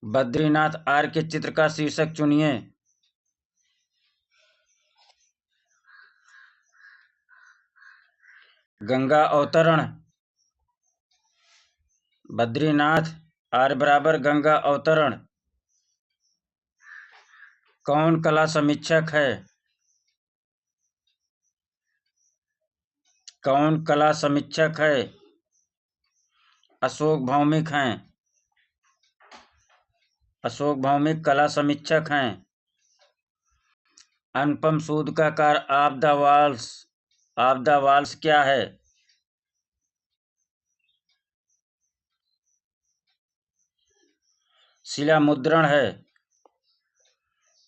बद्रीनाथ आर्य के चित्र का शीर्षक चुनिए। गंगा अवतरण। बद्रीनाथ आर्य बराबर गंगा अवतरण। कौन कला समीक्षक है? कौन कला समीक्षक है? अशोक भौमिक हैं। अशोक भौमिक कला समीक्षक हैं। अनुपम सूद का कार्य of the walls. Of the walls क्या है? शिला मुद्रण है।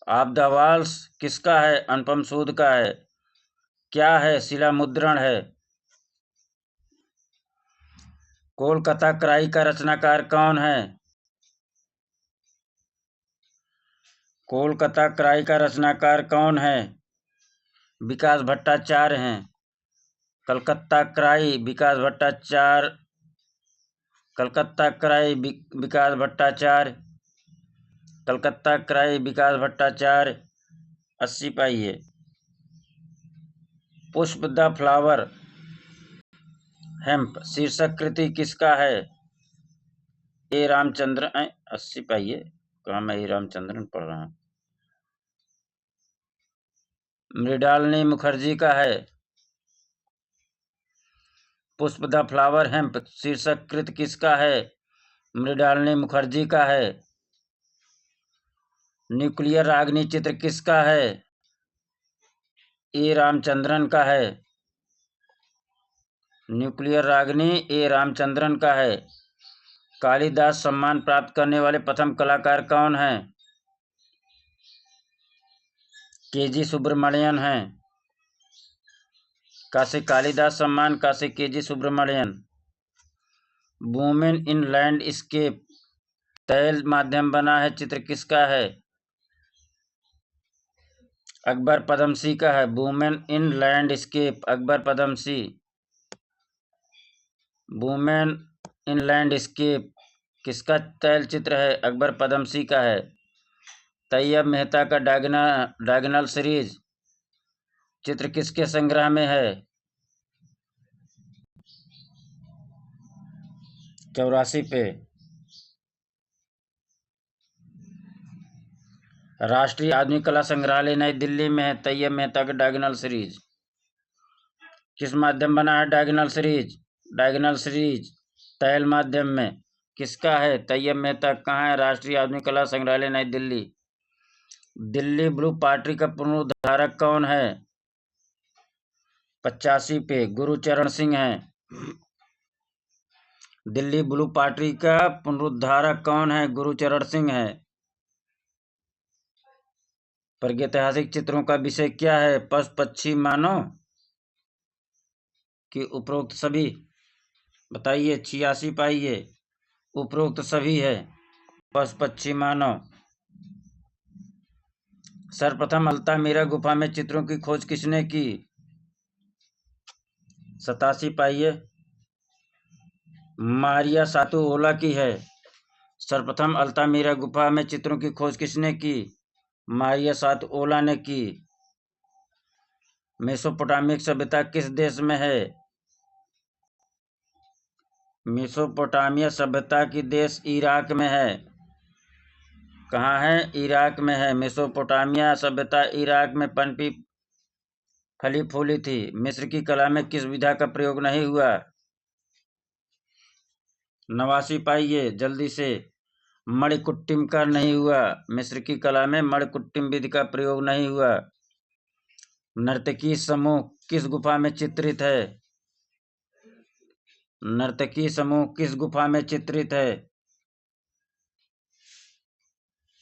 ऑफ द वॉल्स किसका है? अनुपम सूद का है। क्या है? शिला मुद्रण है। कोलकाता क्राई का रचनाकार कौन है? कोलकाता क्राई का रचनाकार कौन है? विकास भट्टाचार्य हैं। कलकत्ता क्राई विकास भट्टाचार्य। कलकत्ता क्राई विकास भट्टाचार्य। कलकत्ता क्राई विकास भट्टाचार्य। 80 पाइये। पुष्प द फ्लावर हेम्प शीर्षक कृति किसका है? ए रामचंद्रन। 80 पाइये। कहाँ मैं ए रामचंद्रन पढ़ रहा हूँ। मृणालिनी मुखर्जी का है। पुष्प द फ्लावर हेम्प शीर्षक कृत किसका है? मृणालिनी मुखर्जी का है। न्यूक्लियर रागनी चित्र किसका है? ए रामचंद्रन का है। न्यूक्लियर रागनी ए रामचंद्रन का है। कालिदास सम्मान प्राप्त करने वाले प्रथम कलाकार कौन हैं? केजी सुब्रमण्यन हैं। काशी कालिदास सम्मान Kashi KG Subramanian. Women in landscape तैल माध्यम बना है चित्र किसका है? अकबर पदमसी का है। Women in landscape Akbar Padamsee. Women in landscape किसका तैल चित्र है? अकबर पदमसी का है। तैयब मेहता का डायगोनल सीरीज चित्र किसके संग्रह में है? 84 पे। राष्ट्रीय आधुनिक कला संग्रहालय नई दिल्ली में है। तैयब मेहता का डायगोनल सीरीज किस माध्यम बना है? Diagonal series. डायगोनल सीरीज तैल माध्यम में किसका है? तैयब मेहता। कहाँ है? राष्ट्रीय आधुनिक कला संग्रहालय नई दिल्ली। दिल्ली ब्लू पार्टी का पुनरुद्धारक कौन है? 85 पे गुरुचरण सिंह हैं। दिल्ली ब्लू पार्टी का पुनरुद्धारक कौन है? गुरुचरण सिंह है। प्रागैतिहासिक चित्रों का विषय क्या है? पशु पक्षी मानव कि उपरोक्त सभी? बताइए। 86 पाइये। उपरोक्त सभी है। पशु पक्षी मानव। सर्वप्रथम अल्तामिरा गुफा में चित्रों की खोज किसने की? 87 पाइये। मारिया सातुओला की है। सर्वप्रथम अल्तामिरा गुफा में चित्रों की खोज किसने की? मारिया सातुओला ने की। मेसोपोटामिक सभ्यता किस देश में है? मेसोपोटामिया सभ्यता की देश इराक में है। कहाँ है? इराक में है। मेसोपोटामिया सभ्यता इराक में पनपी फली फूली थी। मिस्र की कला में किस विधा का प्रयोग नहीं हुआ? 89 पाइये जल्दी से। मणिकुट्टिम का नहीं हुआ। मिस्र की कला में मणिकुट्टिम विधि का प्रयोग नहीं हुआ। नर्तकी समूह किस गुफा में चित्रित है? नर्तकी समूह किस गुफा में चित्रित है?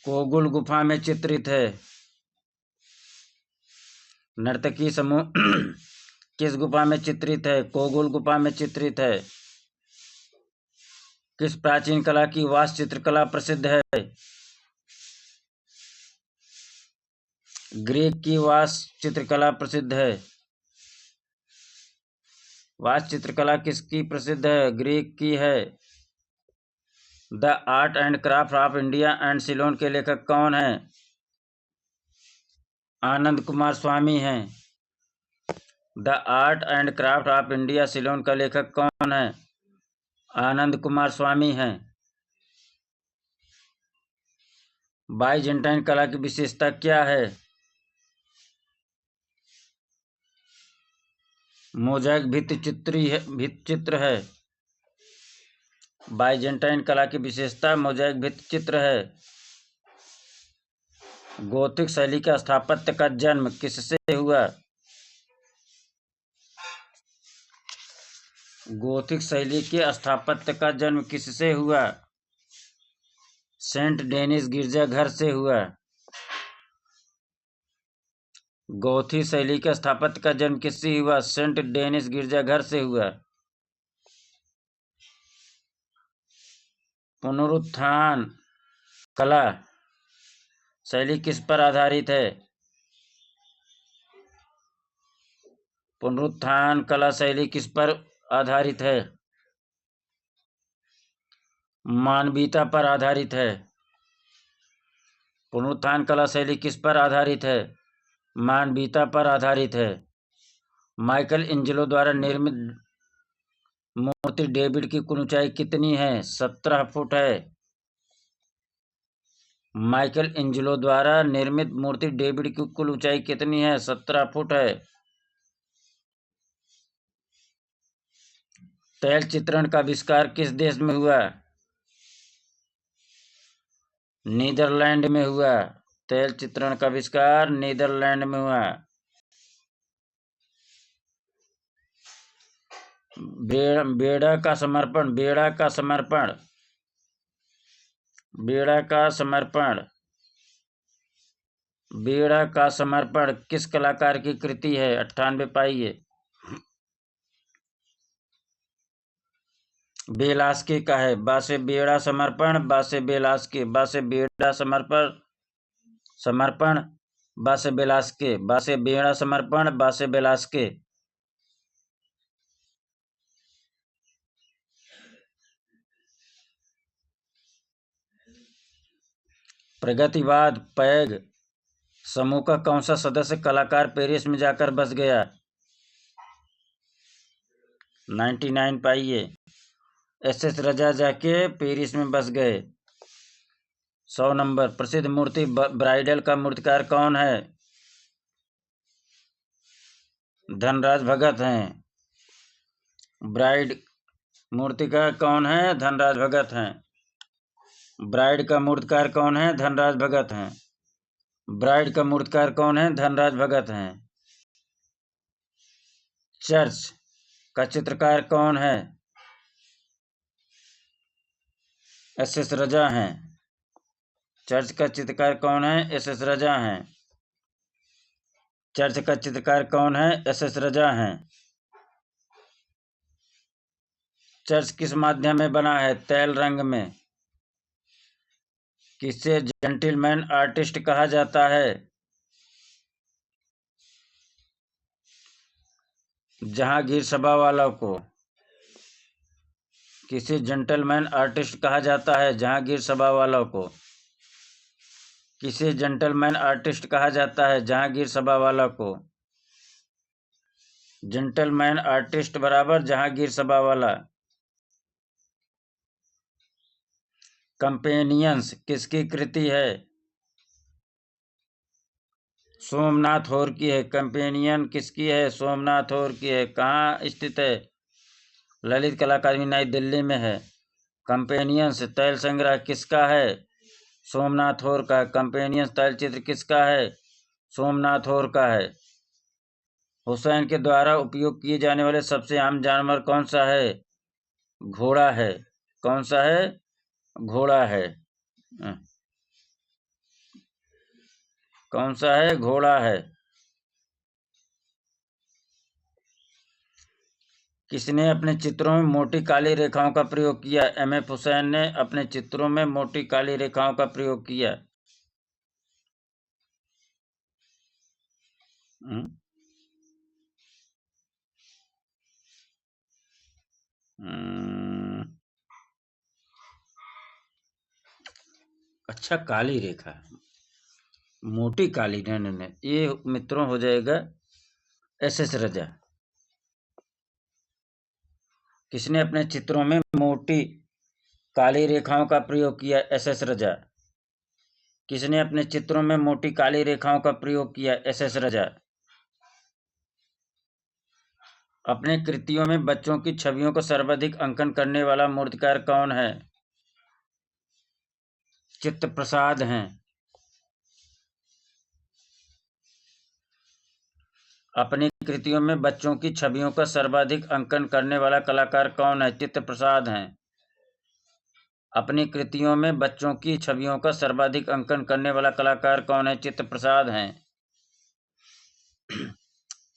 कोगुल गुफा में चित्रित है। नर्तकी समूह किस गुफा में चित्रित है? कोगुल गुफा में चित्रित है। किस प्राचीन कला की वास्तु चित्रकला प्रसिद्ध है? ग्रीक की वास्तु चित्रकला प्रसिद्ध है। वास्तु चित्रकला किसकी प्रसिद्ध है? ग्रीक की है। The art and craft of India and Ceylon के लेखक कौन हैं? आनंद कुमार स्वामी हैं। The art and craft of India Ceylon का लेखक कौन है? आनंद कुमार स्वामी हैं। बाइजेंटाइन कला की विशेषता क्या है? मोज़ैक भित्तिचित्र है। बाइजेंटाइन कला की विशेषता मोज़ैक भित्तिचित्र है। गोथिक शैली के स्थापत्य का जन्म किससे हुआ? गोथिक शैली के स्थापत्य का जन्म किससे हुआ? सेंट डेनिस गिरजाघर से हुआ। गोथिक शैली के स्थापत्य का जन्म किससे हुआ? सेंट डेनिस गिरजाघर से हुआ। पुनरुत्थान कला शैली किस पर आधारित है? पुनरुत्थान कला शैली किस पर आधारित है? मानवीयता पर आधारित है। पुनरुत्थान कला शैली किस पर आधारित है? मानवीयता पर आधारित है। माइकल एंजेलो द्वारा निर्मित मूर्ति डेविड की कुल ऊंचाई कितनी है? 17 फुट है। माइकल एंजेलो द्वारा निर्मित मूर्ति डेविड की कुल ऊंचाई कितनी है? 17 फुट है। तैल चित्रण का आविष्कार किस देश में हुआ? नीदरलैंड में हुआ। तैल चित्रण का आविष्कार नीदरलैंड में हुआ। बेड़ा का समर्पण बेड़ा का समर्पण किस कलाकार की कृति है? 98 पाइये। बेलास्के का है। बासे बेड़ा समर्पण, बासे बेलास्के, बासे बेड़ा समर्पण, बासे बेलास्के, बासे बेड़ा समर्पण, बासे बेलास्के। प्रगतिवाद पैग समूह का कौन सा सदस्य कलाकार पेरिस में जाकर बस गया? 99 पाइये। एस रजा जाके पेरिस में बस गए। 100 नंबर। प्रसिद्ध मूर्ति ब्राइडल का मूर्तिकार कौन है? धनराज भगत हैं। ब्राइड मूर्तिकार कौन है? धनराज भगत हैं। ब्राइड का मूर्तिकार कौन है? धनराज भगत हैं। ब्राइड का मूर्तिकार कौन है? धनराज भगत हैं। चर्च का चित्रकार कौन है? एस रजा हैं। चर्च का चित्रकार कौन है? एस रजा हैं। चर्च का चित्रकार कौन है? एस रजा हैं। चर्च किस माध्यम में बना है? तैल रंग में। किसे जेंटिलमैन आर्टिस्ट कहा जाता है? जहांगीर सभा वालों को। किसे जेंटलमैन आर्टिस्ट कहा जाता है? जहांगीर सभा वालों को। किसे जेंटलमैन आर्टिस्ट कहा जाता है? जहांगीर सभा वालों को। जेंटलमैन आर्टिस्ट बराबर जहांगीर सभा वाला। कंपेनियंस किसकी कृति है? सोमनाथ होर की है। कंपेनियन किसकी है? सोमनाथ होर की है। कहाँ स्थित है? ललित कला अकादमी नई दिल्ली में है। कंपेनियंस तैल संग्रह किसका है? सोमनाथ होर का। कंपेनियंस तैल चित्र किसका है? सोमनाथ होर का है। हुसैन के द्वारा उपयोग किए जाने वाले सबसे आम जानवर कौन सा है? घोड़ा है। कौन सा है? घोड़ा है। कौन सा है? घोड़ा है। किसने अपने चित्रों में मोटी काली रेखाओं का प्रयोग किया? एम.एफ. हुसैन ने अपने चित्रों में मोटी काली रेखाओं का प्रयोग किया। अच्छा, काली रेखा, मोटी काली, नहीं, ये मित्रों हो जाएगा एस.एस. रजा। किसने अपने चित्रों में मोटी काली रेखाओं का प्रयोग किया? एस.एस. रजा। किसने अपने चित्रों में मोटी काली रेखाओं का प्रयोग किया? एस.एस. रजा। अपने कृतियों में बच्चों की छवियों को सर्वाधिक अंकन करने वाला मूर्तिकार कौन है? चित्त प्रसाद हैं। अपनी कृतियों में बच्चों की छवियों का सर्वाधिक अंकन करने वाला कलाकार कौन है? चित्त प्रसाद हैं। अपनी कृतियों में बच्चों की छवियों का सर्वाधिक अंकन करने वाला कलाकार कौन है? चित्त प्रसाद हैं।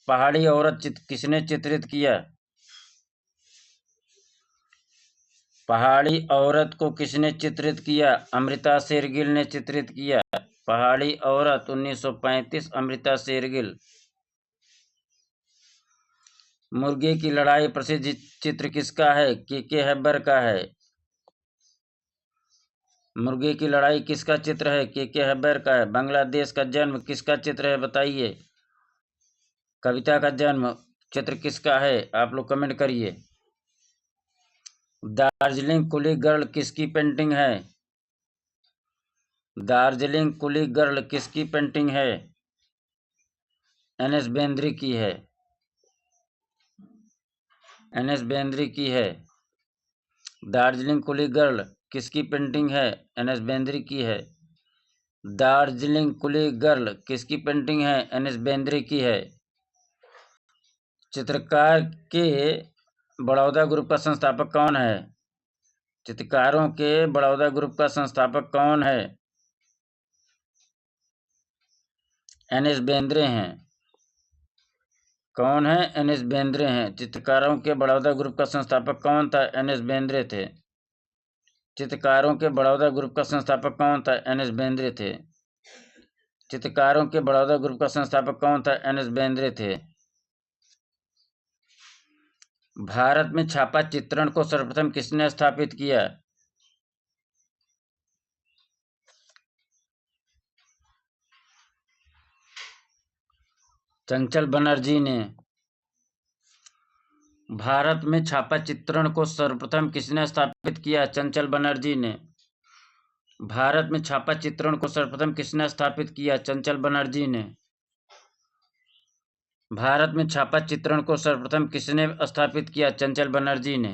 पहाड़ी औरत किसने चित्रित किया? पहाड़ी औरत को किसने चित्रित किया? अमृता शेरगिल ने चित्रित किया। पहाड़ी औरत 1935, अमृता शेरगिल। मुर्गे की लड़ाई प्रसिद्ध चित्र किसका है? के हैबर का है। मुर्गे की लड़ाई किसका चित्र है? के हैबर का है। बांग्लादेश का जन्म किसका चित्र है? बताइए। कविता का जन्म चित्र किसका है? आप लोग कमेंट करिए। दार्जिलिंग कुली गर्ल किसकी पेंटिंग है? दार्जिलिंग कुली गर्ल किसकी पेंटिंग है? एन.एस. बेंद्री की है। एन.एस. बेंद्री की है। दार्जिलिंग कुली गर्ल किसकी पेंटिंग है? एन.एस. बेंद्री की है। दार्जिलिंग कुली गर्ल किसकी पेंटिंग है? एन.एस. बेंद्री की है। चित्रकार के बड़ौदा ग्रुप का संस्थापक कौन है? चित्रकारों के बड़ौदा ग्रुप का संस्थापक कौन है? एन.एस. बेंद्रे हैं। कौन है? एन.एस. बेंद्रे हैं। चित्रकारों के बड़ौदा ग्रुप का संस्थापक कौन था? एन.एस. बेंद्रे थे। चित्रकारों के बड़ौदा ग्रुप का संस्थापक कौन था? एन.एस. बेंद्रे थे। चित्रकारों के बड़ौदा ग्रुप का संस्थापक कौन था? एन.एस. बेंद्रे थे। भारत में छापा चित्रण को सर्वप्रथम किसने स्थापित किया? चंचल बनर्जी ने। भारत में छापा चित्रण को सर्वप्रथम किसने स्थापित किया? चंचल बनर्जी ने। भारत में छापा चित्रण को सर्वप्रथम किसने स्थापित किया? चंचल बनर्जी ने। भारत में छापा चित्रण को सर्वप्रथम किसने स्थापित किया? चंचल बनर्जी ने।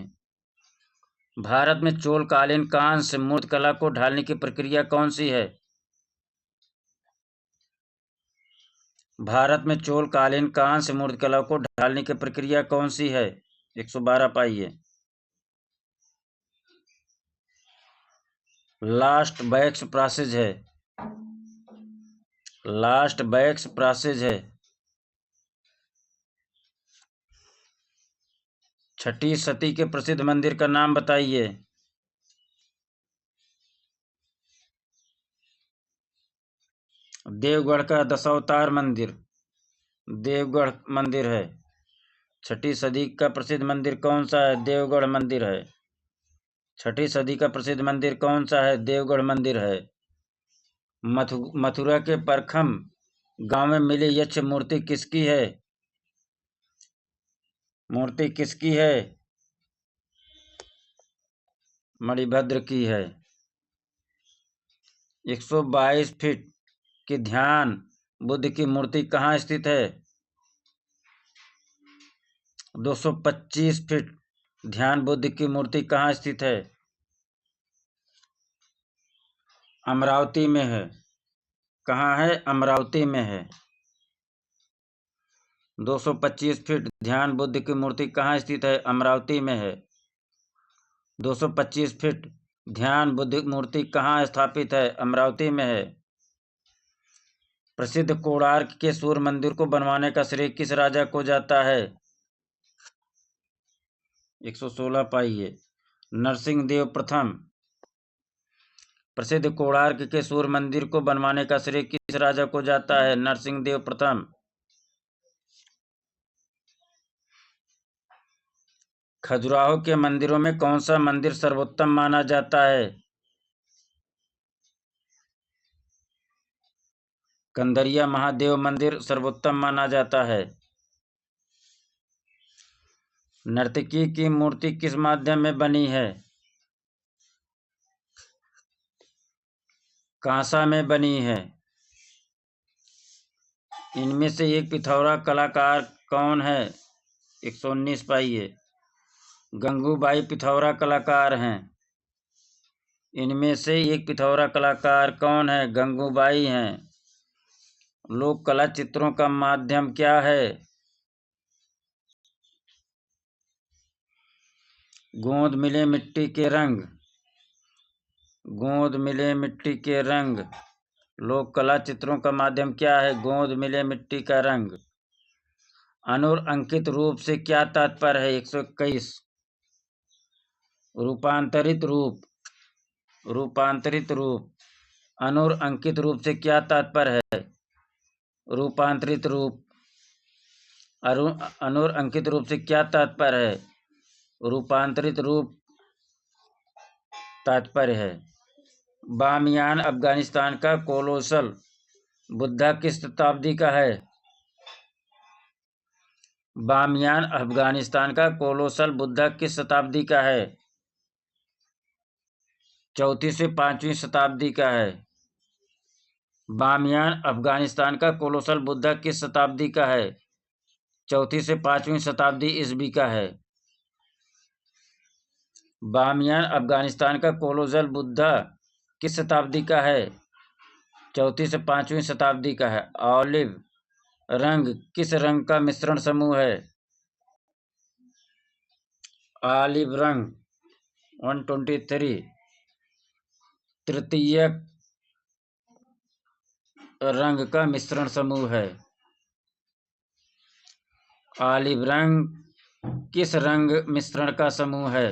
भारत में चोल कालीन कांस्य मूर्तिकला को ढालने की प्रक्रिया कौन सी है? भारत में चोल कालीन कांस्य मूर्तिकला को ढालने की प्रक्रिया कौन सी है? 112 पाइए। लास्ट बैक्स प्रोसेस है। लास्ट बैक्स प्रोसेस है। छठी सदी के प्रसिद्ध मंदिर का नाम बताइए। देवगढ़ का दशावतार मंदिर, देवगढ़ मंदिर है। छठी सदी का प्रसिद्ध मंदिर कौन सा है? देवगढ़ मंदिर है। छठी सदी का प्रसिद्ध मंदिर कौन सा है? देवगढ़ मंदिर है। मथुरा के परखम गांव में मिली यक्ष मूर्ति किसकी है? मूर्ति किसकी है? मणिभद्र की है। 122 फीट की ध्यान बुद्ध की मूर्ति कहाँ स्थित है? 225 फीट ध्यान बुद्ध की मूर्ति कहाँ स्थित है? अमरावती में है। कहाँ है? अमरावती में है। 225 फीट ध्यान बुद्ध की मूर्ति कहाँ स्थित है? अमरावती में है। 225 फीट ध्यान बुद्ध मूर्ति कहाँ स्थापित है? अमरावती में है। प्रसिद्ध कोणार्क के सूर्य मंदिर को बनवाने का श्रेय किस राजा को जाता है? 116 पाइए। नरसिंह देव प्रथम। प्रसिद्ध कोणार्क के सूर्य मंदिर को बनवाने का श्रेय किस राजा को जाता है? नरसिंह देव प्रथम। खजुराहो के मंदिरों में कौन सा मंदिर सर्वोत्तम माना जाता है? कंदरिया महादेव मंदिर सर्वोत्तम माना जाता है। नर्तकी की मूर्ति किस माध्यम में बनी है? कांसा में बनी है। इनमें से एक पिथौरा कलाकार कौन है? 119 पाइए। गंगूबाई पिथौरा कलाकार हैं। इनमें से एक पिथौरा कलाकार कौन है? गंगूबाई हैं। लोक कला चित्रों का माध्यम क्या है? गोंद मिले मिट्टी के रंग। गोंद मिले मिट्टी के रंग। लोक कला चित्रों का माध्यम क्या है? गोंद मिले मिट्टी का रंग। अनुरंकित रूप से क्या तात्पर्य है? 121। रूपांतरित रूप। रूपांतरित रूप। अनुरंकित रूप से क्या तात्पर्य है? रूपांतरित रूप। अनुरंकित रूप से क्या तात्पर्य है? रूपांतरित रूप तात्पर्य है। बामियान अफगानिस्तान का कोलोसल बुद्धा किस शताब्दी का है? बामियान अफगानिस्तान का कोलोसल बुद्धा किस शताब्दी का है? 4वीं से 5वीं शताब्दी का है। बामियान अफगानिस्तान का कोलोसल बुद्धा किस शताब्दी का है? 4वीं से 5वीं शताब्दी ईस्वी का है। बामियान अफगानिस्तान का कोलोसल बुद्धा किस शताब्दी का है? 4वीं से 5वीं शताब्दी का है। ऑलिव रंग किस रंग का मिश्रण समूह है? ऑलिव रंग 123 तृतीयक रंग का मिश्रण समूह है। ऑलिव रंग किस रंग मिश्रण का समूह है?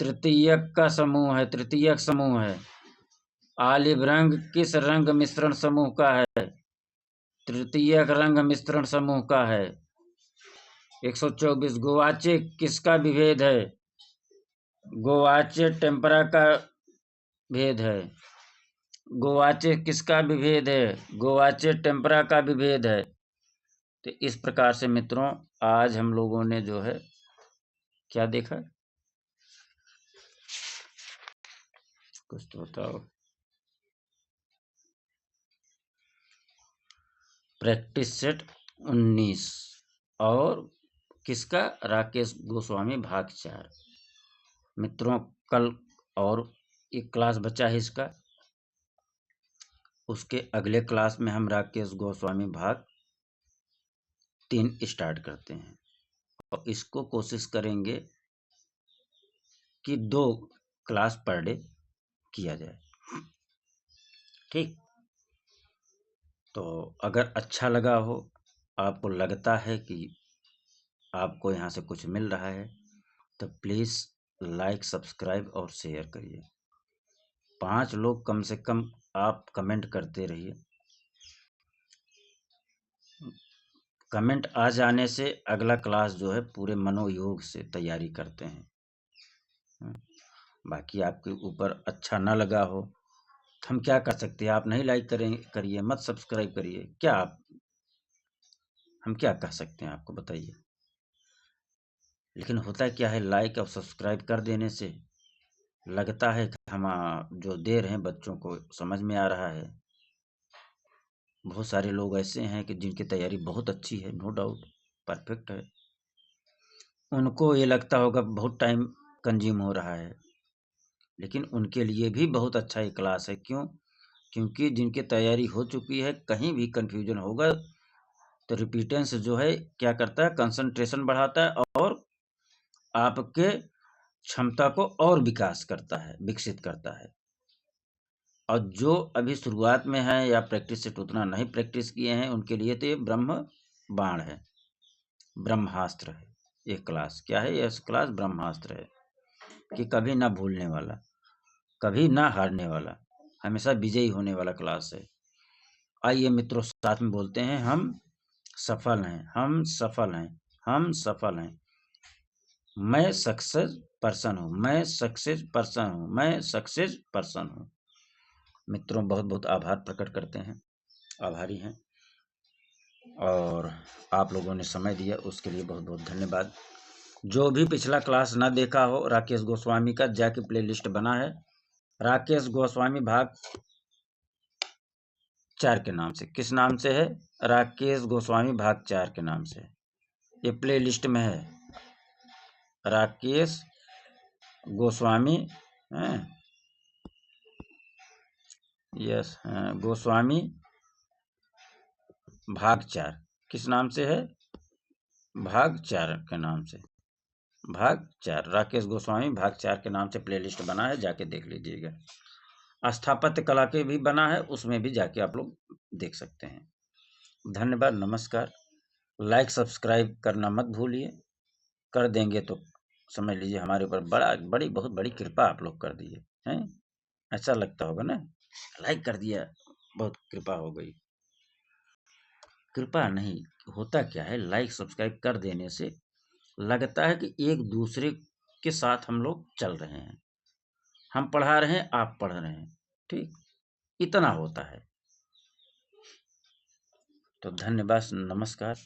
तृतीयक का समूह है। तृतीयक समूह है। ऑलिव रंग किस रंग मिश्रण समूह का है? तृतीयक रंग मिश्रण समूह का है। 124 गोवाचे किसका विभेद है? गोवाचे टेम्परा का भेद है। गोवाचे किसका विभेद है? गोवाचे टेम्परा का विभेद है। तो इस प्रकार से मित्रों आज हम लोगों ने जो है क्या देखा? कुछ तो बताओ। प्रैक्टिस सेट 19 और किसका? राकेश गोस्वामी भाग 4। मित्रों कल और एक क्लास बचा है इसका। उसके अगले क्लास में हम राकेश गोस्वामी भाग 3 स्टार्ट करते हैं और इसको कोशिश करेंगे कि 2 क्लास पर डे किया जाए। ठीक, तो अगर अच्छा लगा हो, आपको लगता है कि आपको यहाँ से कुछ मिल रहा है तो प्लीज़ लाइक सब्सक्राइब और शेयर करिए। 5 लोग कम से कम आप कमेंट करते रहिए। कमेंट आ जाने से अगला क्लास जो है पूरे मनोयोग से तैयारी करते हैं। बाकी आपके ऊपर अच्छा ना लगा हो तो हम क्या कर सकते हैं? आप नहीं लाइक करिए, मत सब्सक्राइब करिए, क्या हम क्या कह सकते हैं आपको बताइए। लेकिन होता क्या है, लाइक और सब्सक्राइब कर देने से लगता है कि हम जो दे रहे हैं बच्चों को समझ में आ रहा है। बहुत सारे लोग ऐसे हैं कि जिनकी तैयारी बहुत अच्छी है, नो डाउट परफेक्ट है, उनको ये लगता होगा बहुत टाइम कंज्यूम हो रहा है। लेकिन उनके लिए भी बहुत अच्छा ये क्लास है। क्यों? क्योंकि जिनकी तैयारी हो चुकी है, कहीं भी कन्फ्यूजन होगा तो रिपीटेंस जो है क्या करता है, कंसंट्रेशन बढ़ाता है और आपके क्षमता को और विकास करता है, विकसित करता है। और जो अभी शुरुआत में है या प्रैक्टिस सेट उतना नहीं प्रैक्टिस किए हैं, उनके लिए तो ये ब्रह्म बाण है, ब्रह्मास्त्र है। ये क्लास क्या है? ये क्लास ब्रह्मास्त्र है कि कभी ना भूलने वाला, कभी ना हारने वाला, हमेशा विजयी होने वाला क्लास है। आइए मित्रों, साथ में बोलते हैं, हम सफल हैं, हम सफल हैं, हम सफल हैं। मैं सक्सेस पर्सन हूँ, मैं सक्सेस पर्सन हूँ, मैं सक्सेस पर्सन हूँ। मित्रों, बहुत बहुत आभार प्रकट करते हैं, आभारी हैं, और आप लोगों ने समय दिया उसके लिए बहुत बहुत धन्यवाद। जो भी पिछला क्लास ना देखा हो, राकेश गोस्वामी का जाके प्लेलिस्ट बना है, राकेश गोस्वामी भाग 4 के नाम से। किस नाम से है? राकेश गोस्वामी भाग 4 के नाम से। ये प्ले लिस्ट में है, राकेश गोस्वामी, यस, गोस्वामी भाग 4 किस नाम से है? भाग 4 के नाम से। भाग 4 राकेश गोस्वामी भाग 4 के नाम से प्लेलिस्ट बना है, जाके देख लीजिएगा। स्थापत्य कला के भी बना है, उसमें भी जाके आप लोग देख सकते हैं। धन्यवाद, नमस्कार। लाइक सब्सक्राइब करना मत भूलिए, कर देंगे तो समझ लीजिए हमारे ऊपर बड़ी बहुत बड़ी कृपा आप लोग कर दिए हैं। ऐसा लगता होगा ना, लाइक कर दिया, बहुत कृपा हो गई। कृपा नहीं होता, क्या है, लाइक सब्सक्राइब कर देने से लगता है कि एक दूसरे के साथ हम लोग चल रहे हैं, हम पढ़ा रहे हैं, आप पढ़ रहे हैं, ठीक, इतना होता है। तो धन्यवाद, नमस्कार।